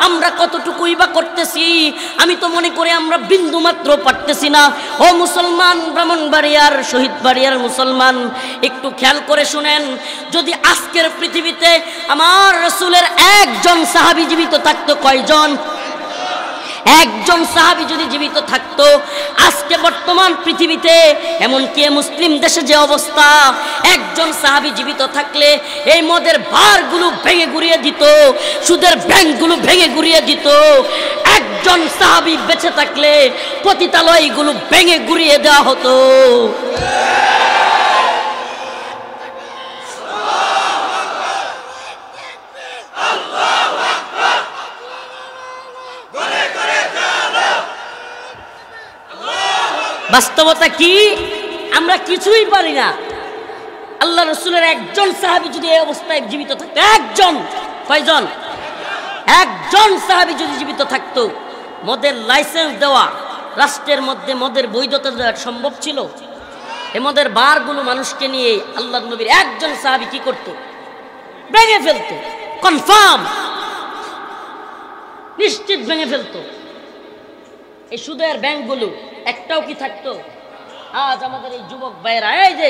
আমরা কতটুকুই বা করতেছি। আমি তো মনে করি আমরা বিন্দু মাত্র পারতেছি না। ও মুসলমান, ব্রাহ্মণবাড়িয়ার, শহীদবাড়িয়ার মুসলমান, একটু খেয়াল করে শুনেন, যদি আজকের পৃথিবীতে আমার রাসূলের একজন সাহাবী জীবিত থাকতো, কয়জন? একজন সাহাবী যদি জীবিত থাকতো, আজকে বর্তমান পৃথিবীতে এমনকি মুসলিম দেশে যে অবস্থা, একজন সাহাবী জীবিত থাকলে এই মদের বারগুলো ভেঙে গুড়িয়ে দিত, সুদের ব্যাংকগুলো ভেঙে গুড়িয়ে দিত। একজন সাহাবী বেঁচে থাকলে পতিতালয়গুলো ভেঙে গুড়িয়ে দেওয়া হতো। বাস্তবতা কি? আমরা কিছুই পারি না। আল্লাহ রাসূলের একজন সাহাবী যদি এই অবস্থায় জীবিত থাকতো, একজন, কয়জন? একজন সাহাবী যদি জীবিত থাকতো, মদের লাইসেন্স দেওয়া, রাষ্ট্রের মধ্যে মদের বৈধতা দেওয়া সম্ভব ছিল? এই মদের বারগুলো মানুষকে নিয়ে আল্লাহর নবীর একজন সাহাবী কি করতো? ভেঙে ফেলতো। কনফার্ম, নিশ্চিত ভেঙে ফেলতো। এই সুদের ব্যাংকগুলো একটাও কি থাকতো? আজ আমাদের এই যুবক ভাইরা, এই যে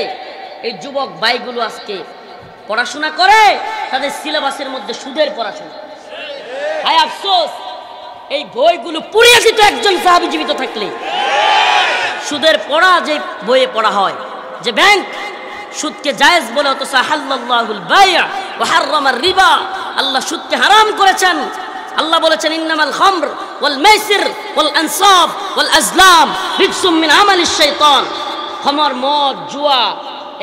এই যুবক ভাইগুলো আজকে পড়াশোনা করে, তাদের সিলেবাসের মধ্যে সুদের পড়াশোনা। হায় আফসোস, এই বইগুলো পুড়িয়ে দিত একজন সাহাবী জীবিত থাকলে। সুদের পড়া যে বইয়ে পড়া হয়, যে ব্যাংক সুদকে জায়েজ বলে, অথচ হাল্লাল্লাহুল বাই'a ওয়া হাররামার রিবা, আল্লাহ সুদকে হারাম করেছেন। আল্লাহ বলেছেন, ইন্নামাল খামর ওয়াল মাইসির ওয়াল আনসাব ওয়াল আজলাম রিজসুম মিন আমালিশ শাইতান। খামর, মদ, জুয়া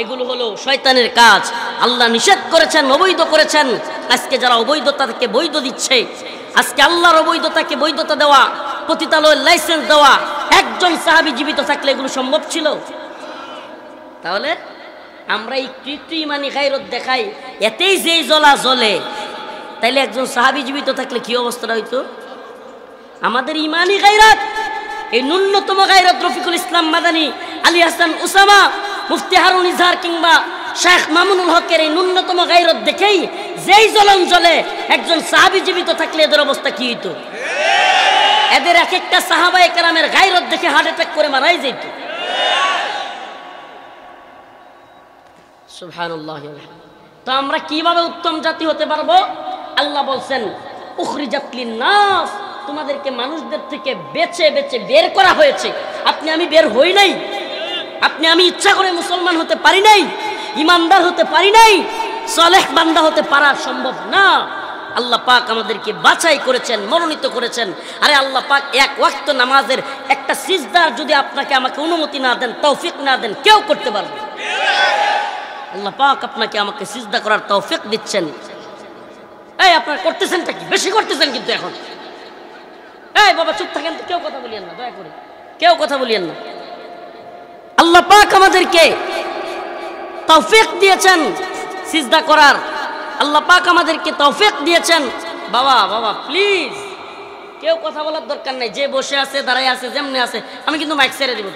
এগুলো হলো শয়তানের কাজ। আল্লাহ নিষেধ করেছেন, অবৈধ করেছেন। আজকে যারা অবৈধতাকে বৈধ দিচ্ছে, আজকে আল্লাহর অবৈধতাকে বৈধতা দেওয়া, পতিতালয়ের লাইসেন্স দেওয়া, একজন সাহাবী জীবিত থাকলে এগুলো সম্ভব ছিল? তাহলে আমরা একটু একটু ইমানি গায়রত দেখাই, এতেই যেই জ্বলা জ্বলে, তাইলে একজন সাহাবী জীবিত থাকলে কি অবস্থাটা হইতো? আমাদের ইমানি গায়রত, এই ন্যূনতম গায়রত রফিকুল ইসলাম মাদানী, আলী হাসান উসামা, মুফতি হারুন ইজহার কিংবা শেখ মামুনুল হকের এই ন্যূনতম গায়রত দেখেই যেই জ্বলন জ্বলে, একজন সাহাবী জীবিত থাকলে এদের অবস্থা কি হইতো? এদের এক একটা সাহাবায়ে কেরামের গায়রত দেখে হার্ট অ্যাটাক করে মারাই যেত। সুবহানাল্লাহ। তো আমরা কিভাবে উত্তম জাতি হতে পারবো? আল্লাহ বলছেন, উখরিজাত লিন-নাস, তোমাদেরকে মানুষদের থেকে বেছে বেছে বের করা হয়েছে। আপনি আমি বের হই নাই, আপনি আমি ইচ্ছা করে মুসলমান হতে পারি নাই, ইমানদার হতে পারি নাই, সালেহ বান্দা হতে পারা সম্ভব না। আল্লাহ পাক আমাদেরকে বাছাই করেছেন, মনোনীত করেছেন। আরে আল্লাহ পাক এক ওয়াক্ত নামাজের একটা সিজদার যদি আপনাকে আমাকে অনুমতি না দেন, তৌফিক না দেন, কেউ করতে পারবে? আল্লাহ পাক আপনাকে আমাকে সিজদা করার তৌফিক দিচ্ছেন। এই আপনারা করতেছেনটা কি? বেশি করতেছেন কিন্তু এখন। এই বাবা চুপ থাকেন তো, কেউ কথা বলিয়েন না, দয়া করে কেউ কথা বলিয়েন না। আল্লাহ পাক আমাদেরকে তৌফিক দিয়েছেন সিজদা করার, আল্লাহ পাক আমাদেরকে তৌফিক দিয়েছেন। বাবা বাবা প্লিজ কেউ কথা বলার দরকার নাই, যে বসে আছে দাঁড়ায় আছে যেমনি আছে, আমি কিন্তু মাইক ছেড়ে দিব।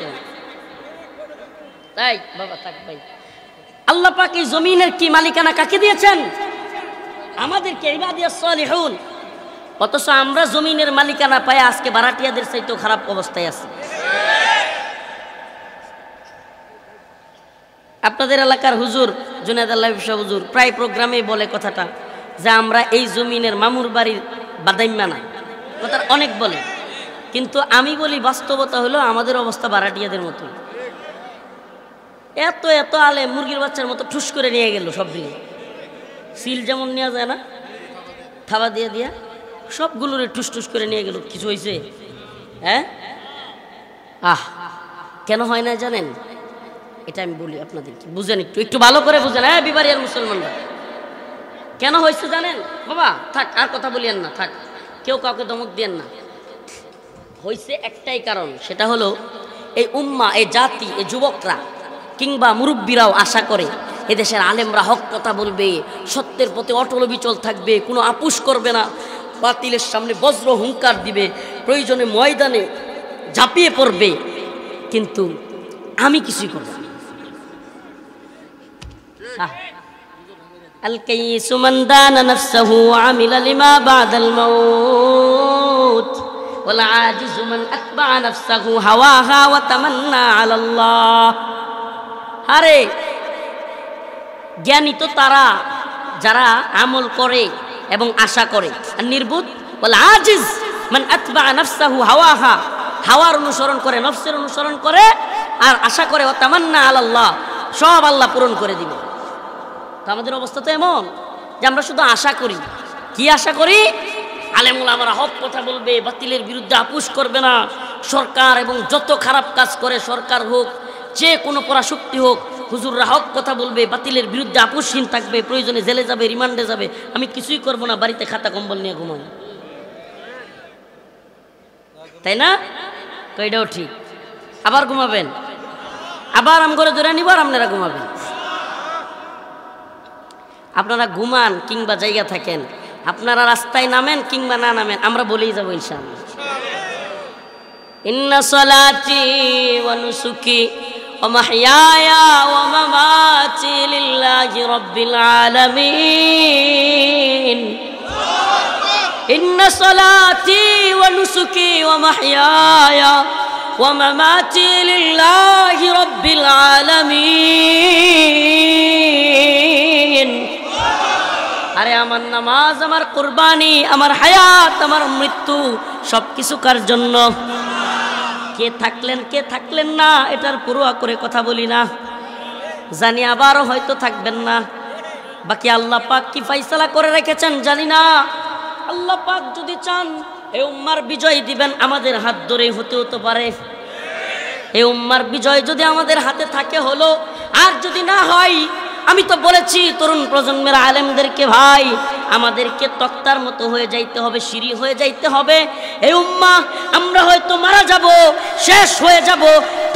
তাই বাবা থাক ভাই। আল্লাহ পাক এই জমিনের কি মালিকানা কাকে দিয়েছেন? আমাদেরকে, ইবাদিয়াস সালিহুন। অথচ আমরা জমিনের মালিকানা পাই আজকে ভাড়াটিয়াদের চাইতেও খারাপ অবস্থায় আছে। আপনাদের এলাকার হুজুর জুনায়েদ আল্লাহ হুজুর প্রায় প্রোগ্রামেই বলে কথাটা, যে আমরা এই জমিনের মামুর বাড়ির বাদাইম্মা না, কথা অনেক বলে। কিন্তু আমি বলি বাস্তবতা হলো আমাদের অবস্থা ভাড়াটিয়াদের মতো। এত এত আলে মুরগির বাচ্চার মতো ঠুস করে নিয়ে গেল সব দিকে। সিল যেমন নেওয়া যায় না, থাবা দিয়ে দিয়া সবগুলোরে ঠুস ঠুস করে নিয়ে গেল। কিছু হয়েছে? হ্যাঁ, কেন হয় না জানেন? এটা আমি বলি আপনাদেরকে, বুঝেন, একটু একটু ভালো করে বুঝেন। হ্যাঁ বিবারিয়ার মুসলমানরা, কেন হয়েছে জানেন? বাবা থাক, আর কথা বলিয়েন না, থাক, কেউ কাউকে ধমক দিয়েন না। হয়েছে একটাই কারণ, সেটা হলো এই উম্মা, এই জাতি, এই যুবকরা কিংবা মুরব্বীরাও আশা করে এদেশের আলেমরা হক কথা বলবে, সত্যের প্রতি অটল বিচল থাকবে, কোনো আপুস করবে না, বাতিলের সামনে বজ্র হুঙ্কার দিবে, প্রয়োজনে ময়দানে ঝাঁপিয়ে পড়বে। কিন্তু আমি কিছুই করব না। আল-কাইয়িসু মান দানা নাফসাহু ওয়া আমিলা লিমা বা'দাল মাউত ওয়াল আজিজু মান আতবা'a নাফসাহু হাওয়াহা ওয়া তামান্না আলাল্লাহ। আরে জ্ঞানী তো তারা যারা আমল করে এবং আশা করে, আর নির্বুধ ওয়াল আজিজ মান আতবা'a নাফসাহু হাওয়াহা, হাওয়ার অনুসরণ করে, নফসের অনুসরণ করে আর আশা করে ওয়া তামান্না আলাল্লাহ, সব আল্লাহ পূরণ করে দিবে। তো আমাদের অবস্থা তো এমন যে আমরা শুধু আশা করি। কি আশা করি? আলেম ওলামারা হক কথা বলবে, বাতিলের বিরুদ্ধে আপোষ করবে না, সরকার এবং যত খারাপ কাজ করে, সরকার হোক, যে কোনো পরাশক্তি হোক, হুজুররা হক কথা বলবে, বাতিলের বিরুদ্ধে আপোষহীন থাকবে, প্রয়োজনে জেলে যাবে, রিমান্ডে যাবে, আমি কিছুই করব না, বাড়িতে খাতা কম্বল নিয়ে ঘুমাবো। তাই না? তো এটাও ঠিক। আবার ঘুমাবেন, আবার আম করে ধরে নিব, আর আপনারা ঘুমাবেন। আপনারা ঘুমান কিংবা জায়গা থাকেন, আপনারা রাস্তায় নামেন কিংবা না নামেন, আমরা বলেই যাবো ইনশাআল্লাহ। ইন্না সালাতি ওয়া নুসুকি ওয়া মাহইয়ায়া ওয়া মামাতি লিল্লাহি রাব্বিল আলামিন। ইন্না সালাতি ওয়া নুসুকি ওয়া মাহইয়ায়া ওয়া মামাতি লিল্লাহি রাব্বিল আলামিন। আরে আমার নামাজ, আমার কুরবানি, আমার হায়াত, আমার মৃত্যু সবকিছু কার জন্য? কে থাকলেন কে থাকলেন না এটার পরোয়া করে কথা বলি না, জানি আবারও হয়তো থাকবেন না। বাকি আল্লাহ পাক কি ফয়সালা করে রেখেছেন জানি না। আল্লাহ পাক যদি চান এই উম্মার বিজয় দিবেন, আমাদের হাত ধরেই হতে পারে। এই উম্মার বিজয় যদি আমাদের হাতে থাকে হলো, আর যদি না হয়, আমি তো বলেছি তরুণ প্রজন্মের আলেমদেরকে, ভাই আমাদেরকে তক্তার মতো হয়ে যাইতে হবে, সিঁড়ি হয়ে যাইতে হবে। এই উম্মাহ আমরা হয়তো মারা যাব, শেষ হয়ে যাব,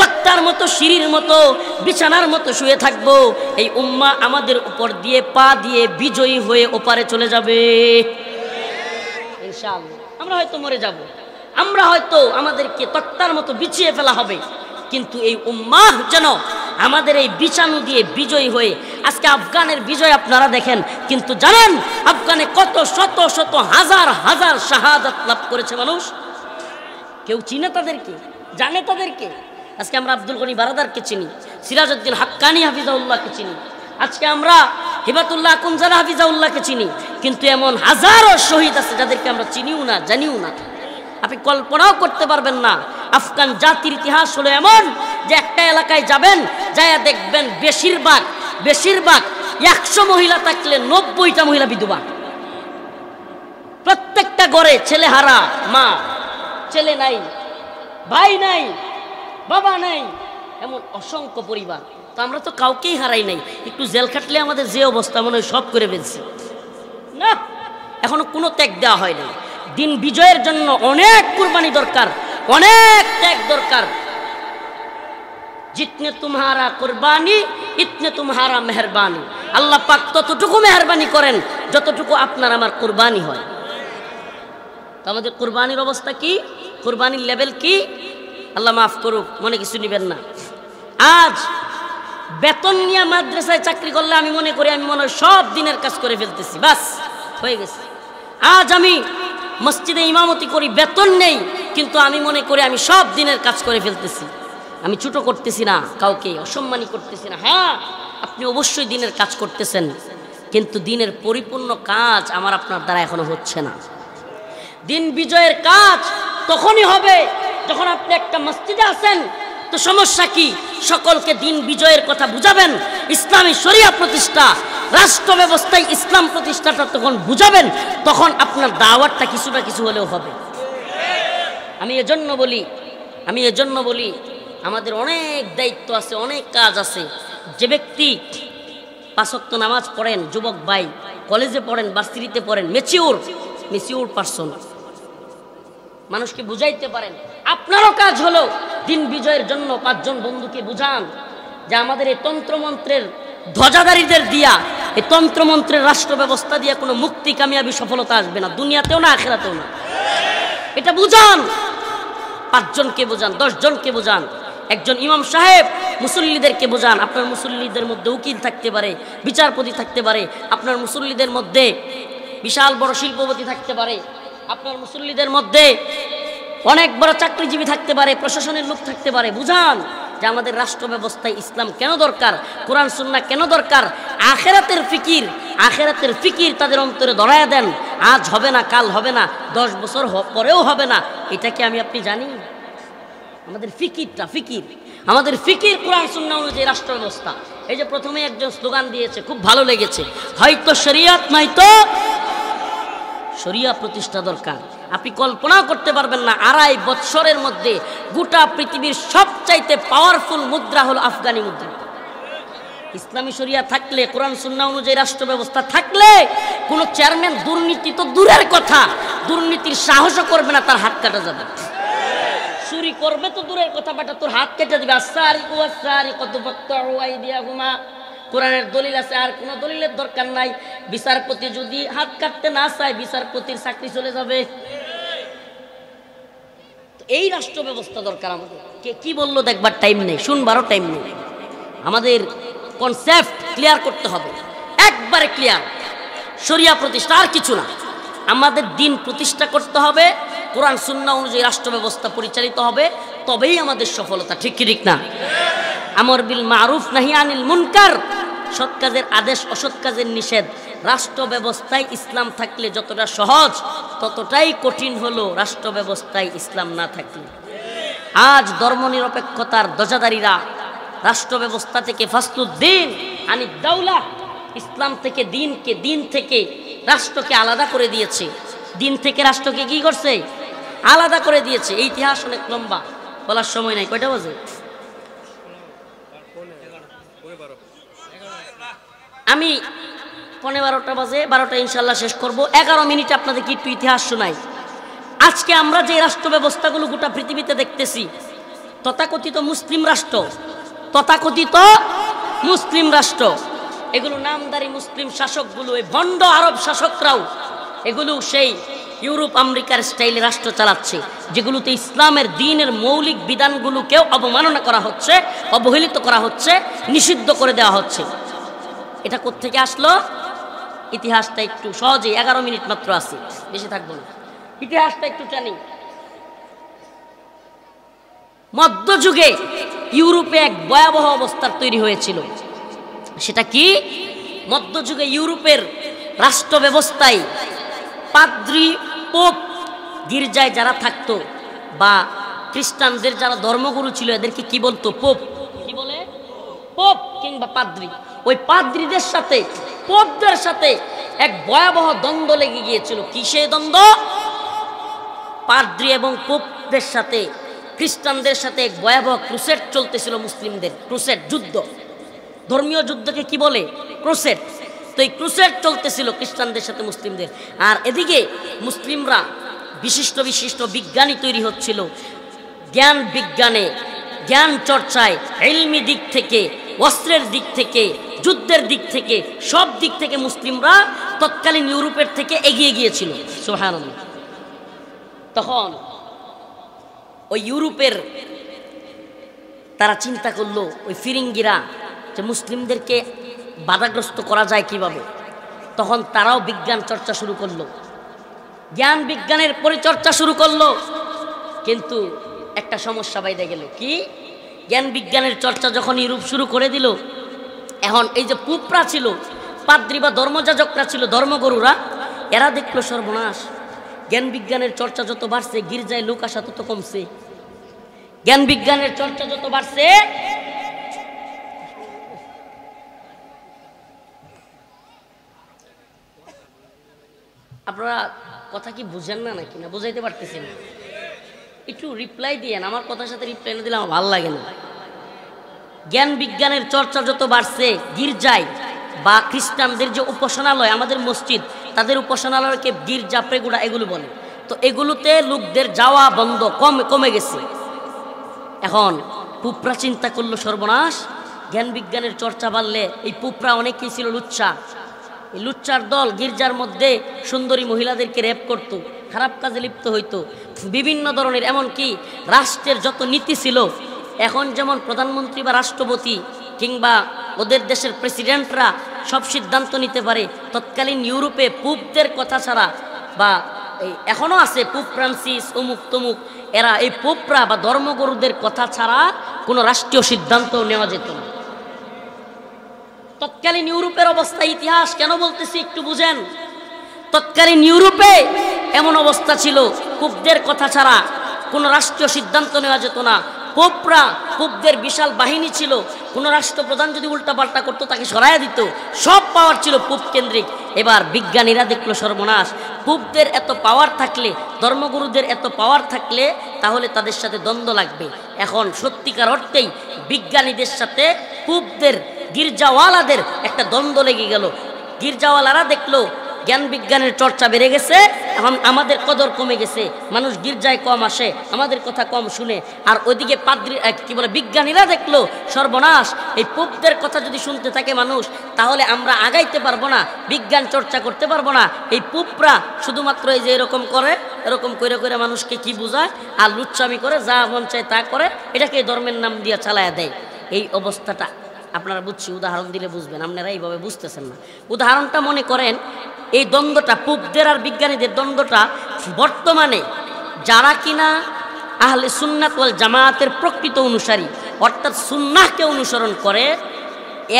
তক্তার মতো, সিঁড়ির মতো, বিছানার মতো শুয়ে থাকব। এই উম্মাহ আমাদের উপর দিয়ে পা দিয়ে বিজয়ী হয়ে ওপারে চলে যাবে ইনশাআল্লাহ। আমরা হয়তো মরে যাব, আমরা হয়তো আমাদেরকে তক্তার মতো বিছিয়ে ফেলা হবে, কিন্তু এই উম্মাহ যেন আমাদের এই বিছানু দিয়ে বিজয়ী হয়ে, আজকে আফগানের বিজয় আপনারা দেখেন, কিন্তু জানেন আফগানে কত শত শত হাজার হাজার শাহাদাত লাভ করেছে মানুষ? কেউ চিনে তাদেরকে, জানে তাদেরকে? আজকে আমরা আব্দুল গনি বারাদারকে চিনি, সিরাজউদ্দিন হাক্কানি হাফিজাউল্লাহকে চিনি, আজকে আমরা হিবাতুল্লাহ কুনজারা হাফিজাউল্লাহকে চিনি, কিন্তু এমন হাজারো শহীদ আছে যাদেরকে আমরা চিনিও না, জানিও না। আপনি কল্পনাও করতে পারবেন না। আফগান জাতির ইতিহাস হলো এমন যে একটা এলাকায় যাবেন, যায়া দেখবেন বেশিরভাগ 100 মহিলা থাকলে 90টা মহিলা বিধবা। প্রত্যেকটা ঘরে ছেলেহারা মা, ছেলে নাই, ভাই নাই, বাবা নাই, এমন অসংখ্য পরিবার। তো আমরা তো কাউকেই হারাই নাই। একটু জেল খাটলে আমাদের যে অবস্থা, মনে হয় সব করে ফেলছি না, এখনো কোনো ত্যাগ দেওয়া হয় নাই। দিন বিজয়ের জন্য অনেক কুরবানি দরকার, অনেক ত্যাগ দরকার। জিতনে তুমহারা কুরবানি ইতনে তুমহারা মেহরবানি। আল্লাহ পাক ততটুকু মেহরবানি করেন যতটুকু আপনার আমার কুরবানি হয়। তো আমাদের কুরবানির অবস্থা কি, কুরবানির লেভেল কি? আল্লাহ মাফ করুক, মনে কিছু নেবেন না। আজ বেতন নিয়ে মাদ্রাসায় চাকরি করলে আমি মনে করি আমি মনে হয় সব দিনের কাজ করে ফেলতেছি, বাস হয়ে গেছে। আজ আমি মসজিদে ইমামতি করি, বেতন নেই, কিন্তু আমি মনে করি আমি সব দিনের কাজ করে ফেলতেছি। আমি ছোট করতেছি না, কাউকে অসম্মানী করতেছি না। হ্যাঁ, আপনি অবশ্যই দিনের কাজ করতেছেন, কিন্তু দিনের পরিপূর্ণ কাজ আমার আপনার দ্বারা এখনো হচ্ছে না। দিন বিজয়ের কাজ তখনই হবে যখন আপনি একটা মসজিদে আছেন। তো সমস্যা কি? সকলকে দিন বিজয়ের কথা বুঝাবেন, ইসলামী শরিয়া প্রতিষ্ঠা, রাষ্ট্র ব্যবস্থায় ইসলাম প্রতিষ্ঠাটা তখন বুঝাবেন, তখন আপনার দাওয়াতটা কিছু না কিছু হলেও হবে। আমি এজন্য বলি আমাদের অনেক দায়িত্ব আছে, অনেক কাজ আছে। যে ব্যক্তি 5 ওয়াক্ত নামাজ পড়েন, যুবক ভাই, কলেজে পড়েন, ভার্সিটিতে পড়েন, ম্যাচিউর পারসন, মানুষকে বুঝাইতে পারেন। আপনারও কাজ হলো দিন বিজয়ের জন্য 5 জন বন্ধুকে বুঝান যে আমাদের এই তন্ত্রমন্ত্রের ধ্বজাধারীদের দিয়া, এই তন্ত্রমন্ত্রের রাষ্ট্র ব্যবস্থা দিয়া কোনো মুক্তি, কামিয়াবি, সফলতা আসবে না, দুনিয়াতেও না, আখিরাতেও না। এটা বুঝান, 5 জনকে বুঝান, 10 জনকে বুঝান। একজন ইমাম সাহেব মুসল্লিদেরকে বোঝান। আপনার মুসল্লিদের মধ্যে উকিল থাকতে পারে, বিচারপতি থাকতে পারে, আপনার মুসল্লিদের মধ্যে বিশাল বড় শিল্পপতি থাকতে পারে, আপনার মুসল্লিদের মধ্যে অনেক বড় চাকরিজীবী থাকতে পারে, প্রশাসনের লোক থাকতে পারে। বুঝান যে আমাদের রাষ্ট্র ব্যবস্থায় ইসলাম কেন দরকার, কোরআন সুন্নাহ কেন দরকার, আখেরাতের ফিকির তাদের অন্তরে ধরায়া দেন। আজ হবে না, কাল হবে না, 10 বছর পরেও হবে না, এটা কি আমি আপনি জানি? আমাদের আমাদের ফিকির কোরআন সুন্নাহ অনুযায়ী রাষ্ট্র ব্যবস্থা। এই যে প্রথমে একজন স্লোগান দিয়েছে, খুব ভালো লেগেছে, হয়তো শরিয়াত নয়তো শরিয়া প্রতিষ্ঠা দরকার। আপনি কল্পনাও করতে পারবেন না, 2.5 বছরের মধ্যে গোটা পৃথিবীর সবচাইতে পাওয়ারফুল মুদ্রা হলো আফগানি মুদ্রা। ইসলামী শরিয়া থাকলে, কোরআন সুন্নাহ অনুযায়ী রাষ্ট্র ব্যবস্থা থাকলে কোন চেয়ারম্যান দুর্নীতি তো দূরের কথা, দুর্নীতির সাহসও করবে না, তার হাত কাটা যাবে। চুরি করবে তো দূরের কথা, বেটা তোর হাত কেটে দিবে। কোরআনের দলিল আছে, আর কোন দলিলের দরকার নাই। বিচারপতি যদি হাত কাটতে না চায়, বিচারপতির চাকরি চলে যাবে। এই রাষ্ট্র ব্যবস্থা দরকার আমাদের। কে কি বললো দেখবার টাইম নেই, শুনবারও টাইম নেই। আমাদের কনসেপ্ট ক্লিয়ার করতে হবে, একবারে ক্লিয়ার। শরিয়া প্রতিষ্ঠা, আর কিছু না। আমাদের দিন প্রতিষ্ঠা করতে হবে, কোরআন সুন্নাহ অনুযায়ী রাষ্ট্র ব্যবস্থা পরিচালিত হবে, তবেই আমাদের সফলতা। ঠিক কি ঠিক না? আমর বিল মারুফ নাহি আনিল মুনকার, সৎ কাজের আদেশ, অসৎ কাজের নিষেধ। রাষ্ট্র ব্যবস্থায় ইসলাম থাকলে যতটা সহজ, ততটাই কঠিন হলো রাষ্ট্র ব্যবস্থায় ইসলাম না থাকলে। আজ ধর্মনিরপেক্ষতার ধ্বজাধারীরা রাষ্ট্র ব্যবস্থা থেকে ফাসলুদ্দিন আনি দাওলা, ইসলাম থেকে দিন থেকে রাষ্ট্রকে আলাদা করে দিয়েছে। দিন থেকে রাষ্ট্রকে কি করছে? আলাদা করে দিয়েছে। এই ইতিহাস অনেক লম্বা, বলার সময় নাই। কয়টা বাজে? আমি 11:15 বাজে, 12টা ইনশাল্লাহ শেষ করব। 11 মিনিট আপনাদেরকে একটু ইতিহাস শোনাই। আজকে আমরা যে রাষ্ট্র ব্যবস্থাগুলো গোটা পৃথিবীতে দেখতেছি, তথাকথিত মুসলিম রাষ্ট্র, এগুলো নামদারি মুসলিম শাসকগুলো, এই ভণ্ড আরব শাসকরাও এগুলো সেই ইউরোপ আমেরিকার স্টাইলে রাষ্ট্র চালাচ্ছে, যেগুলোতে ইসলামের দ্বীনের মৌলিক বিধানগুলোকেও অবমাননা করা হচ্ছে, অবহেলিত করা হচ্ছে, নিষিদ্ধ করে দেওয়া হচ্ছে। এটা কোত্থেকে আসলো? ইতিহাসটা একটু সহজেই, 11 মিনিট মাত্র আছে, বেশি থাকবো না। ইতিহাসটা একটু জানি। মধ্যযুগে ইউরোপে এক ভয়াবহ অবস্থার তৈরি হয়েছিল। সেটা কি? মধ্যযুগে ইউরোপের রাষ্ট্র ব্যবস্থায় পাদ্রী, পোপ গির্জায় যারা থাকতো বা খ্রিস্টানদের যারা ধর্মগুরু ছিল এদেরকে কি বলতো? পোপ। কি বলে? পোপ কিংবা পাদ্রী। ওই পাদ্রীদের সাথে পোপদের সাথে এক ভয়াবহ দ্বন্দ্ব লেগে গিয়েছিল। কিসে দ্বন্দ্ব? পাদ্রী এবং পোপদের সাথে খ্রিস্টানদের সাথে এক ভয়াবহ ক্রুসেড চলতেছিল মুসলিমদের। ক্রুসেড যুদ্ধ, ধর্মীয় যুদ্ধকে কি বলে? ক্রুসেড। তো এই ক্রুসেড চলতেছিল খ্রিস্টানদের সাথে মুসলিমদের। আর এদিকে মুসলিমরা বিশিষ্ট বিশিষ্ট বিজ্ঞানী তৈরি হচ্ছিল। জ্ঞান বিজ্ঞানে, জ্ঞান চর্চায়, ইলমি দিক থেকে, অস্ত্রের দিক থেকে, যুদ্ধের দিক থেকে, সব দিক থেকে মুসলিমরা তৎকালীন ইউরোপের থেকে এগিয়ে গিয়েছিল। সুবহানাল্লাহ। তখন ওই ইউরোপের তারা চিন্তা করলো, ওই ফিরিঙ্গিরা, যে মুসলিমদেরকে বাধাগ্রস্ত করা যায় কিভাবে। তখন তারাও বিজ্ঞান চর্চা শুরু করলো, জ্ঞান বিজ্ঞানের পরিচর্চা শুরু করলো। কিন্তু একটা সমস্যা বাইরে গেল। কি? জ্ঞান বিজ্ঞানের চর্চা যখন ইউরোপ শুরু করে দিল, এখন এই যে পুপরা ছিল, পাদ্রী বা ধর্মযাজকরা ছিল, ধর্মগুরুরা, এরা দেখলো সর্বনাশ। জ্ঞান বিজ্ঞানের চর্চা যত বাড়ছে, গির্জায় লোক আসা তত কমছে। জ্ঞান বিজ্ঞানের চর্চা যত বাড়ছে, আপনারা কথা কি বুঝেন না নাকি? না বুঝাইতে পারতেছেন? একটু রিপ্লাই দিয়েন। আমার কথার সাথে রিপ্লাই না দিলে আমার ভালো লাগে না। জ্ঞান বিজ্ঞানের চর্চা যত বাড়ছে, গির্জায় বা খ্রিস্টানদের যে উপাসনালয়, আমাদের মসজিদ, তাদের উপাসনালয়কে গির্জা, প্রেগুড়া এগুলো বলে। তো এগুলোতে লোকদের যাওয়া বন্ধ, কমে গেছে। এখন পুপরা চিন্তা করলো সর্বনাশ, জ্ঞান বিজ্ঞানের চর্চা বাড়লে, এই পুপরা অনেকেই ছিল লুচ্চা, এই লুচ্চার দল গির্জার মধ্যে সুন্দরী মহিলাদেরকে রেপ করত, খারাপ কাজে লিপ্ত হইতো, বিভিন্ন ধরনের, এমনকি রাষ্ট্রের যত নীতি ছিল, এখন যেমন প্রধানমন্ত্রী বা রাষ্ট্রপতি কিংবা ওদের দেশের প্রেসিডেন্টরা সব সিদ্ধান্ত নিতে পারে, তৎকালীন ইউরোপে পুপদের কথা ছাড়া, বা এখনও আছে পুপ ফ্রান্সিস, অমুক তমুক, এরা এই পোপরা বা ধর্মগুরুদের কথা ছাড়া কোনো রাষ্ট্রীয় সিদ্ধান্ত নেওয়া যেত না। তৎকালীন ইউরোপের অবস্থা, ইতিহাস কেন বলতেছি একটু বুঝেন। তৎকালীন ইউরোপে এমন অবস্থা ছিল, পোপদের কথা ছাড়া কোনো রাষ্ট্রীয় সিদ্ধান্ত নেওয়া যেত না। পোপদের বিশাল বাহিনী ছিল, কোনো রাষ্ট্রপ্রধান যদি উল্টাপাল্টা করতো তাকে সরাইয়া দিত, সব পাওয়ার ছিল পোপ কেন্দ্রিক। এবার বিজ্ঞানীরা দেখলো সর্বনাশ, পোপদের এত পাওয়ার থাকলে, ধর্মগুরুদের এত পাওয়ার থাকলে, তাহলে তাদের সাথে দ্বন্দ্ব লাগবে। এখন সত্যিকার অর্থেই বিজ্ঞানীদের সাথে পোপদের, গির্জাওয়ালাদের একটা দ্বন্দ্ব লেগে গেল। গির্জাওয়ালারা দেখলো জ্ঞান বিজ্ঞানের চর্চা বেড়ে গেছে, এখন আমাদের কদর কমে গেছে, মানুষ গির্জায় কম আসে, আমাদের কথা কম শুনে। আর ওইদিকে পাদ্রী, কি বলে, বিজ্ঞানীরা দেখলো সর্বনাশ, এই পোপদের কথা যদি শুনতে থাকে মানুষ, তাহলে আমরা আগাইতে পারবো না, বিজ্ঞান চর্চা করতে পারবো না। এই পোপরা শুধুমাত্র এই যে এরকম করে, এরকম করে করে মানুষকে কি বোঝায় আর লুচ্চামি করে, যা মন চায় তা করে, এটাকে ধর্মের নাম দিয়ে চালায়া দেয়। এই অবস্থাটা আপনারা বুঝছি, উদাহরণ দিলে বুঝবেন, আপনারা এইভাবে বুঝতেছেন না। উদাহরণটা মনে করেন, এই দ্বন্দ্বটা, পোপদের আর বিজ্ঞানীদের দ্বন্দ্বটা বর্তমানে যারা কিনা আহলে সুন্নাত ওয়াল জামাতের প্রকৃত অনুসারী, অর্থাৎ সুন্নাহকে অনুসরণ করে,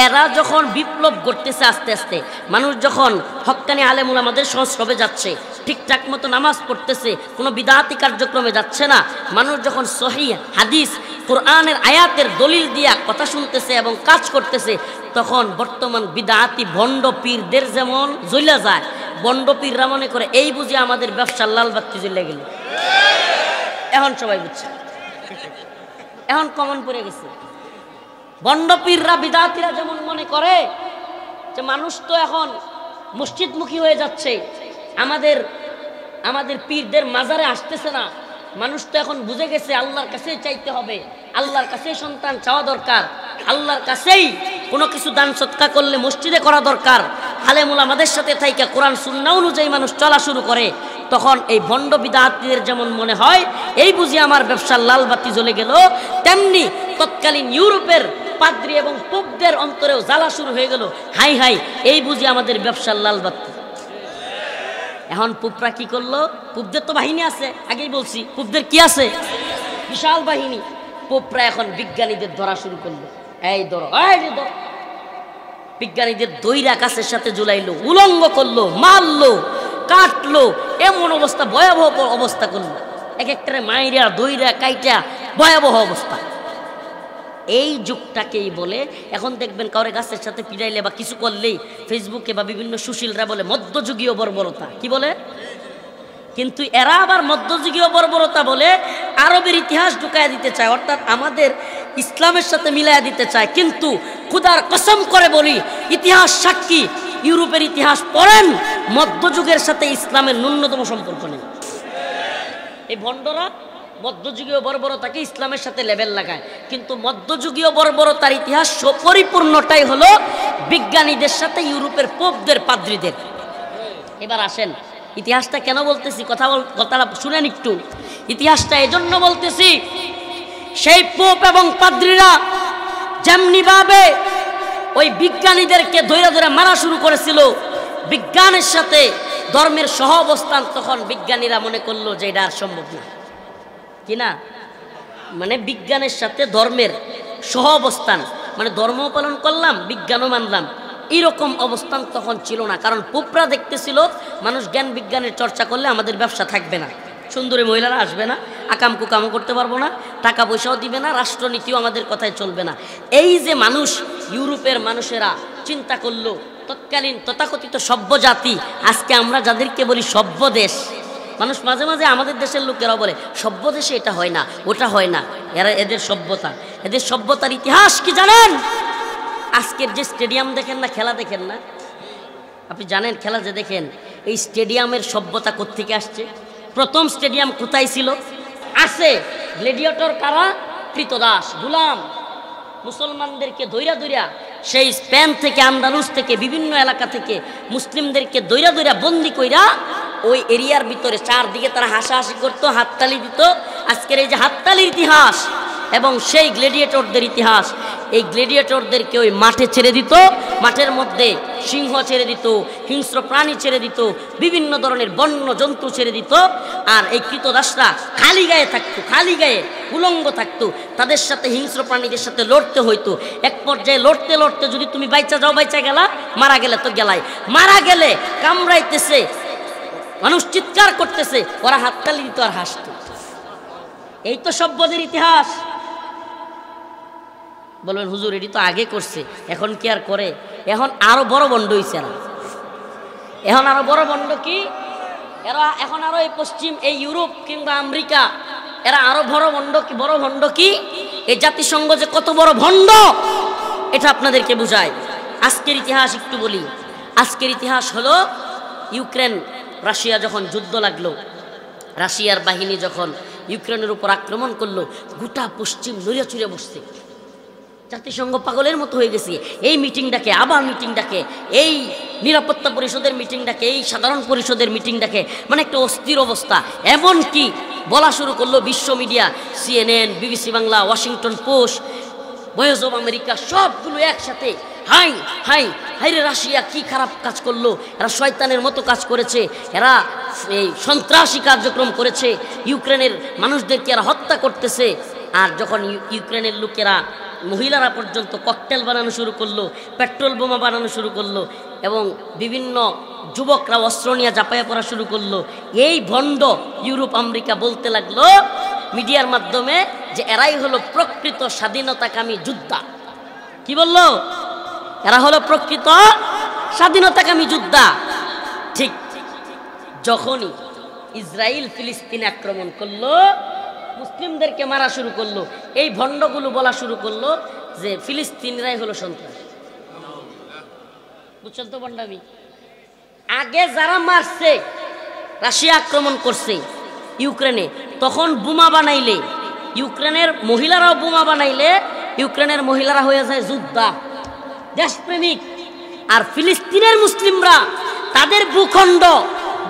এরা যখন বিপ্লব ঘটতেছে আস্তে আস্তে, মানুষ যখন হক্কানি আলেম উলামাদের সংস্রবে যাচ্ছে, ঠিকঠাক মতো নামাজ পড়তেছে, কোনো বিদআতি কার্যক্রমে যাচ্ছে না, মানুষ যখন সহিহ হাদিস, কোরআনের আয়াতের দলিল দিয়া কথা শুনতেছে এবং কাজ করতেছে, তখন বর্তমান বিদআতি ভণ্ড পীরদের যেমন জ্বলা যায়, ভণ্ড পীররা মনে করে এই বুঝি আমাদের ব্যবসার লাল বাতি জ্বলে গেল। এখন সবাই বুঝছে, এখন কমন পড়ে গেছে। ভণ্ড পীররা, বিদআতিরা যেমন মনে করে যে মানুষ তো এখন মসজিদমুখী হয়ে যাচ্ছে, আমাদের পীরদের মাজারে আসতেছে না, মানুষ তো এখন বুঝে গেছে আল্লাহর কাছেই চাইতে হবে, আল্লাহর কাছেই সন্তান চাওয়া দরকার, আল্লাহর কাছেই কোনো কিছু দান সৎকা করলে মসজিদে করা দরকার, আলেম উলামাদের সাথে থাইকা কোরআন সুন্নাহ অনুযায়ী মানুষ চলা শুরু করে, তখন এই ভণ্ড বিদআতিদের যেমন মনে হয় এই বুঝি আমার ব্যবসার লাল বাতি জ্বলে গেল, তেমনি তৎকালীন ইউরোপের পাদ্রী এবং পোপদের অন্তরেও জ্বালা শুরু হয়ে গেল, হাই হাই এই বুঝি আমাদের ব্যবসার লাল বাতি। এখন পোপরা কি করলো? পোপদের তো বাহিনী আছে, আগেই বলছি, পোপদের কি আছে? বিশাল বাহিনী। পোপরা এখন বিজ্ঞানীদের ধরা শুরু করলো, এই ধরো, এই যে ধরো। বিজ্ঞানীদের দইরা কাছের সাথে ঝুলাইলো, উলঙ্গ করলো, মারলো, কাটলো, এমন অবস্থা, ভয়াবহ অবস্থা করলো, এক একটারে মাইরা দইরা কাইটা ভয়াবহ অবস্থা। এই যুগটাকেই বলে, এখন দেখবেন কাউরে গাছের সাথে পিড়াইলে বা কিছু করলেই ফেসবুকে বা বিভিন্ন সুশীলরা বলে মধ্যযুগীয় বর্বরতা। কি বলে? কিন্তু এরা আবার মধ্যযুগীয় বর্বরতা বলে আরবের ইতিহাস ঢুকায় দিতে চায়, অর্থাৎ আমাদের ইসলামের সাথে মিলাইয়া দিতে চায়। কিন্তু খুদার কসম করে বলি, ইতিহাস সাক্ষী, ইউরোপের ইতিহাস পড়েন, মধ্যযুগের সাথে ইসলামের ন্যূনতম সম্পর্ক নেই। এই ভণ্ডরা মধ্যযুগীয় বর্বরতাকে ইসলামের সাথে লেবেল লাগায়, কিন্তু মধ্যযুগীয় বর্বরতার ইতিহাস পরিপূর্ণটাই হলো বিজ্ঞানীদের সাথে ইউরোপের পোপদের, পাদ্রীদের। এবার আসেন, ইতিহাসটা কেন বলতেছি, কথাটা শুনেন একটু। ইতিহাসটা এজন্য বলতেছি, সেই পোপ এবং পাদ্রীরা যেমনি ভাবে ওই বিজ্ঞানীদেরকে ধৈর্য ধরে মারা শুরু করেছিল, বিজ্ঞানের সাথে ধর্মের সহ অবস্থান, তখন বিজ্ঞানীরা মনে করলো যে এটা আর সম্ভব না। কিনা? মানে বিজ্ঞানের সাথে ধর্মের সহ অবস্থান, মানে ধর্ম পালন করলাম, বিজ্ঞানও মানলাম, এইরকম অবস্থান তখন ছিল না। কারণ পোপরা দেখতেছিল মানুষ জ্ঞান বিজ্ঞানের চর্চা করলে আমাদের ব্যবসা থাকবে না, সুন্দরী মহিলারা আসবে না, আকাম কুকামও করতে পারবো না, টাকা পয়সাও দিবে না, রাষ্ট্রনীতিও আমাদের কথায় চলবে না। এই যে মানুষ, ইউরোপের মানুষেরা চিন্তা করলো, তৎকালীন তথাকথিত সভ্য জাতি, আজকে আমরা যাদেরকে বলি সভ্য দেশ, মানুষ মাঝে মাঝে আমাদের দেশের লোকেরা বলে সভ্য দেশে এটা হয় না, ওটা হয় না, এরা এদের সভ্যতা, এদের সভ্যতার ইতিহাস কি জানেন? আজকের যে স্টেডিয়াম দেখেন না, খেলা দেখেন না, আপনি জানেন খেলা যে দেখেন, এই স্টেডিয়ামের সভ্যতা কোত্থেকে আসছে? প্রথম স্টেডিয়াম কোথায় ছিল? আছে গ্ল্যাডিয়েটর কারা? কৃতদাস, গুলাম, মুসলমানদেরকে দৈরা দৈরা সেই স্পেন থেকে, আন্দালুস থেকে, বিভিন্ন এলাকা থেকে মুসলিমদেরকে দৈরা দৈরা বন্দি কইরা ওই এরিয়ার ভিতরে চারদিকে তারা হাসাহাসি করতো, হাততালি দিত। আজকের এই যে হাততালির ইতিহাস এবং সেই গ্ল্যাডিয়েটরদের ইতিহাস, এই গ্ল্যাডিয়েটরদেরকে ওই মাঠে ছেড়ে দিত, মাঠের মধ্যে সিংহ ছেড়ে দিত, হিংস্র প্রাণী ছেড়ে দিত, বিভিন্ন ধরনের বন্য জন্তু ছেড়ে দিত। আর এই কৃতদাসরা খালি গায়ে থাকতো, খালি গায়ে উলঙ্গ থাকতো, তাদের সাথে হিংস্র প্রাণীদের সাথে লড়তে হইতো। এক পর্যায়ে লড়তে লড়তে যদি তুমি বাইচা যাও, বাইচা গেলা, মারা গেলে তো গেলাই, মারা গেলে কামড়াইতেছে, মানুষ চিৎকার করতেছে, ওরা হাততালি দিত আর হাসত। এই তো সভ্যদের ইতিহাস। বলবেন হুজুর এটি তো আগে করছে, এখন কি আর করে? এখন আরো বড় বন্ড হইছে এরা, এখন আরো বড় বন্ড। কি এরা এখন আরো এই পশ্চিম, এই ইউরোপ কিংবা আমেরিকা, এরা আরো বড় ভণ্ড। কি বড় ভণ্ড? কি এই জাতিসংঘ যে কত বড় ভণ্ড, এটা আপনাদেরকে বুঝায়। আজকের ইতিহাস একটু বলি। আজকের ইতিহাস হলো, ইউক্রেন রাশিয়া যখন যুদ্ধ লাগলো, রাশিয়ার বাহিনী যখন ইউক্রেনের উপর আক্রমণ করলো, গোটা পশ্চিম নড়িয়া চুরে বসছে, জাতিসংঘ পাগলের মতো হয়ে গেছে। এই মিটিং ডাকে, আবার মিটিং ডাকে, এই নিরাপত্তা পরিষদের মিটিং ডাকে, এই সাধারণ পরিষদের মিটিং ডাকে, মানে একটা অস্থির অবস্থা। এমন কি বলা শুরু করলো বিশ্ব media, CNN, BBC Bangla, Washington post, voice of America, সবগুলো একসাথে, হাই হাই হাই রে, রাশিয়া কি খারাপ কাজ করলো, এরা শয়তানের মতো কাজ করেছে, এরা এই সন্ত্রাসী কার্যক্রম করেছে, ইউক্রেনের মানুষদেরকে এরা হত্যা করতেছে। আর যখন ইউক্রেনের লোকেরা, মহিলারা পর্যন্ত ককটেল বানানো শুরু করলো, পেট্রোল বোমা বানানো শুরু করলো, এবং বিভিন্ন যুবকরা অস্ত্র নিয়ে ঝাঁপাইয়া পড়া শুরু করলো, এই ভণ্ড ইউরোপ আমেরিকা বলতে লাগলো মিডিয়ার মাধ্যমে যে এরাই হলো প্রকৃত স্বাধীনতাকামী যোদ্ধা। কি বললো? এরা হলো প্রকৃত স্বাধীনতাকামী যোদ্ধা। ঠিক যখনই ইসরায়েল ফিলিস্তিনে আক্রমণ করলো, মুসলিমদেরকে মারা শুরু করলো, এই ভণ্ডগুলো বলা শুরু করলো যে ফিলিস্তিনিরাই হলো সন্ত্রাস। বুঝছেন তো ভণ্ডামি? আগে যারা মারছে, রাশিয়া আক্রমণ করছে ইউক্রেনে, তখন বোমা বানাইলে, ইউক্রেনের মহিলারাও বোমা বানাইলে, ইউক্রেনের মহিলারা হয়ে যায় যোদ্ধা, দেশপ্রেমিক। আর ফিলিস্তিনের মুসলিমরা তাদের ভূখণ্ড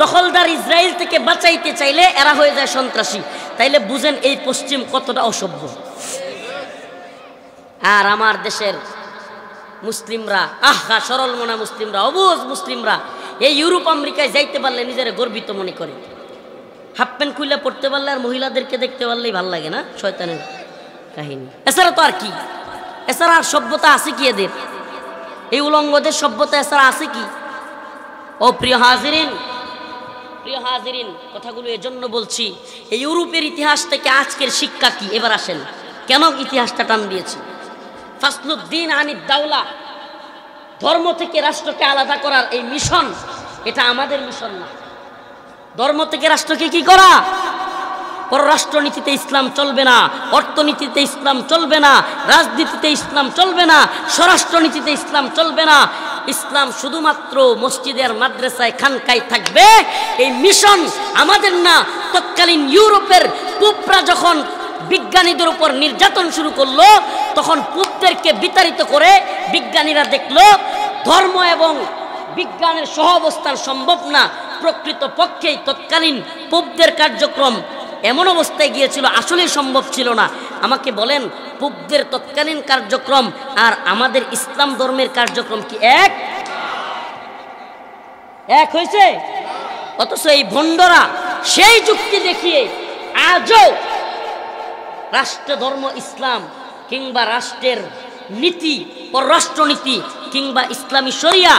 দখলদার ইসরায়েল থেকে বাঁচাইতে চাইলে এরা হয়ে যায় সন্ত্রাসী। তাইলে বুঝেন এই পশ্চিম কতটা অসভ্য। আর আমার দেশের মুসলিমরা, আহা সরল মনা মুসলিমরা, অবুঝ মুসলিমরা, এই ইউরোপ আমেরিকায় যাইতে পারলে নিজেরা গর্বিত মনে করে। হাফ প্যান্ট খুলে পড়তে পারলে আর মহিলাদেরকে দেখতে পারলেই ভাল লাগে না, শয়তানের কাহিনী। এছাড়া তো আর কি, এছাড়া আর সভ্যতা আছে কি এদের? এই উলঙ্গদের সভ্যতা এছাড়া আছে কি? ও প্রিয় হাজিরিন, প্রিয় হাজিরিন, কথাগুলো এজন্য বলছি, এই ইউরোপের ইতিহাস থেকে আজকের শিক্ষা কি? এবার আসেন, কেন ইতিহাসটা টান দিয়েছি? ফাসলুদ্দিন আনিদ দাওলা, ধর্ম থেকে রাষ্ট্রকে আলাদা করার এই মিশন, এটা আমাদের মিশন না। ধর্ম থেকে রাষ্ট্রকে কি করা? পররাষ্ট্রনীতিতে ইসলাম চলবে না, অর্থনীতিতে ইসলাম চলবে না, রাজনীতিতে ইসলাম চলবে না, স্বরাষ্ট্রনীতিতে ইসলাম চলবে না। ইসলাম শুধুমাত্র মসজিদের মাদ্রাসায় খানকায় থাকবে। এই মিশন আমাদের না। তৎকালীন ইউরোপের পোপরা যখন বিজ্ঞানীদের উপর নির্যাতন শুরু করলো, তখন পোপদেরকে বিতাড়িত করে বিজ্ঞানীরা দেখলো ধর্ম এবং বিজ্ঞানের সহাবস্থান সম্ভব না। প্রকৃত পক্ষেই তৎকালীন পোপদের কার্যক্রম এমন অবস্থায় গিয়েছিল, আসলেই সম্ভব ছিল না। আমাকে বলেন, পোপদের তৎকালীন কার্যক্রম আর আমাদের ইসলাম ধর্মের কার্যক্রম কি এক হয়েছে? অথচ এই ভণ্ডরা সেই যুক্তি দেখিয়ে আজও রাষ্ট্র ধর্ম ইসলাম কিংবা রাষ্ট্রের নীতি, পররাষ্ট্রনীতি কিংবা ইসলামী শরিয়া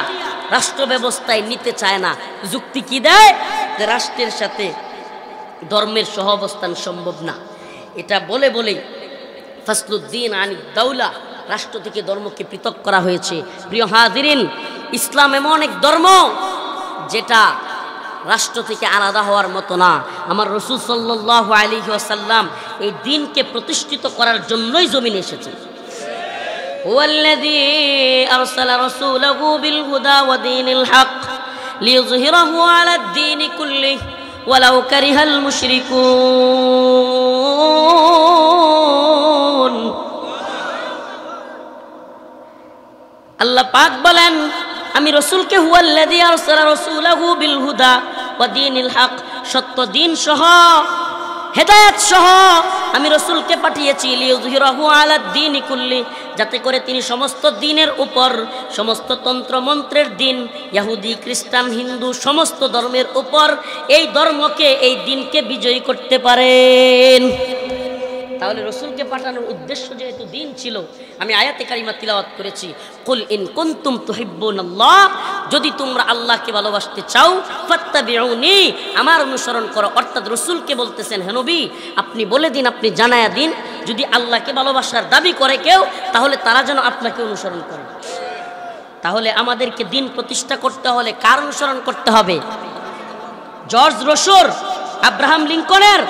রাষ্ট্র ব্যবস্থায় নিতে চায় না। যুক্তি কি দেয়? যে রাষ্ট্রের সাথে ধর্মের সহাবস্থান সম্ভব না। এটা বলে বলেই ফাসলুদ্দিন আনিদ দাওলা, রাষ্ট্র থেকে ধর্মকে পৃথক করা হয়েছে। প্রিয় হাজিরিন, ইসলাম এমন এক ধর্ম যেটা রাষ্ট্র থেকে আলাদা হওয়ার মতো না। আমার রাসূল সাল্লাল্লাহু আলাইহি ওয়াসাল্লাম এই দ্বীনকে প্রতিষ্ঠিত করার জন্যই জমিনে এসেছেন। হুয়াল্লাযী আরসালা রাসূলাহু বিল হুদা ওয়া দীনিল হক লিইয়ুযহিরাহু আলাদ দীনি কুল্লিহি ওয়ালাউ কারিহাল মুশরিকুন। আল্লাহ পাক বলেন, আমি রাসূলকে হুয়াল্লাযী আরসালা রাসূলাহু বিল হুদা ওয়া দীনিল হক, সত্য দিন সহ হেদায়েত সহ আমি রাসূলকে পাঠিয়েছি। লিইয়ুযহিরাহু আলাদ দীনি কুল্লি, যাতে করে তিনি সমস্ত দিনের উপর, সমস্ত তন্ত্র মন্ত্রের দিন, ইহুদি খ্রিস্টান হিন্দু সমস্ত ধর্মের উপর এই ধর্মকে, এই দিনকে বিজয়ী করতে পারেন। তাহলে রাসূলকে পাঠানোর উদ্দেশ্য যেহেতু দিন ছিল, আমি আয়াতে কারিমা তিলাওয়াত করেছি, কুল ইন কুনতুম তুহিব্বুনাল্লাহ, যদি তোমরা আল্লাহকে ভালোবাসতে চাও, ফাত্তাবিউনি, আমার অনুসরণ করো। অর্থাৎ রাসূলকে বলতেছেন, হে নবী, আপনি বলে দিন, আপনি জানায়া দিন, যদি আল্লাহকে ভালোবাসার দাবি করে কেউ, তাহলে তারা যেন আপনাকে অনুসরণ করে। তাহলে আমাদেরকে দিন প্রতিষ্ঠা করতে হলে কার অনুসরণ করতে হবে? জর্জ রোসোর, আব্রাহাম লিঙ্কনের,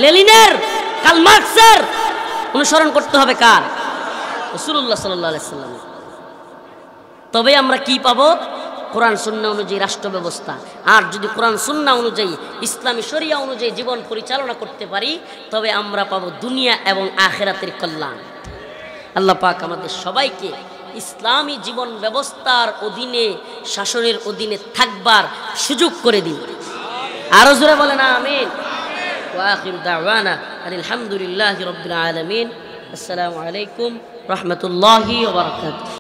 লেনিনের, কার্ল মার্কসের অনুসরণ করতে হবে কার? রাসূলুল্লাহ সাল্লাল্লাহু আলাইহি ওয়াসাল্লাম। তবে আমরা কি পাবো? কোরআন সুন্নাহ অনুযায়ী রাষ্ট্র ব্যবস্থা। আর যদি কোরআন সুন্নাহ অনুযায়ী, ইসলামী শরিয়া অনুযায়ী জীবন পরিচালনা করতে পারি, তবে আমরা পাবো দুনিয়া এবং আখিরাতের কল্যাণ। আল্লাহ পাক আমাদের সবাইকে ইসলামী জীবন ব্যবস্থার অধীনে, শাসনের অধীনে থাকবার সুযোগ করে দিন। আরো জোরে বলেন আমিন। ওয়া আখিরু দাওয়ানা আলহামদুলিল্লাহি রাব্বিল আলামিন। আসসালামু আলাইকুম রাহমাতুল্লাহি ওয়া বারাকাতুহু।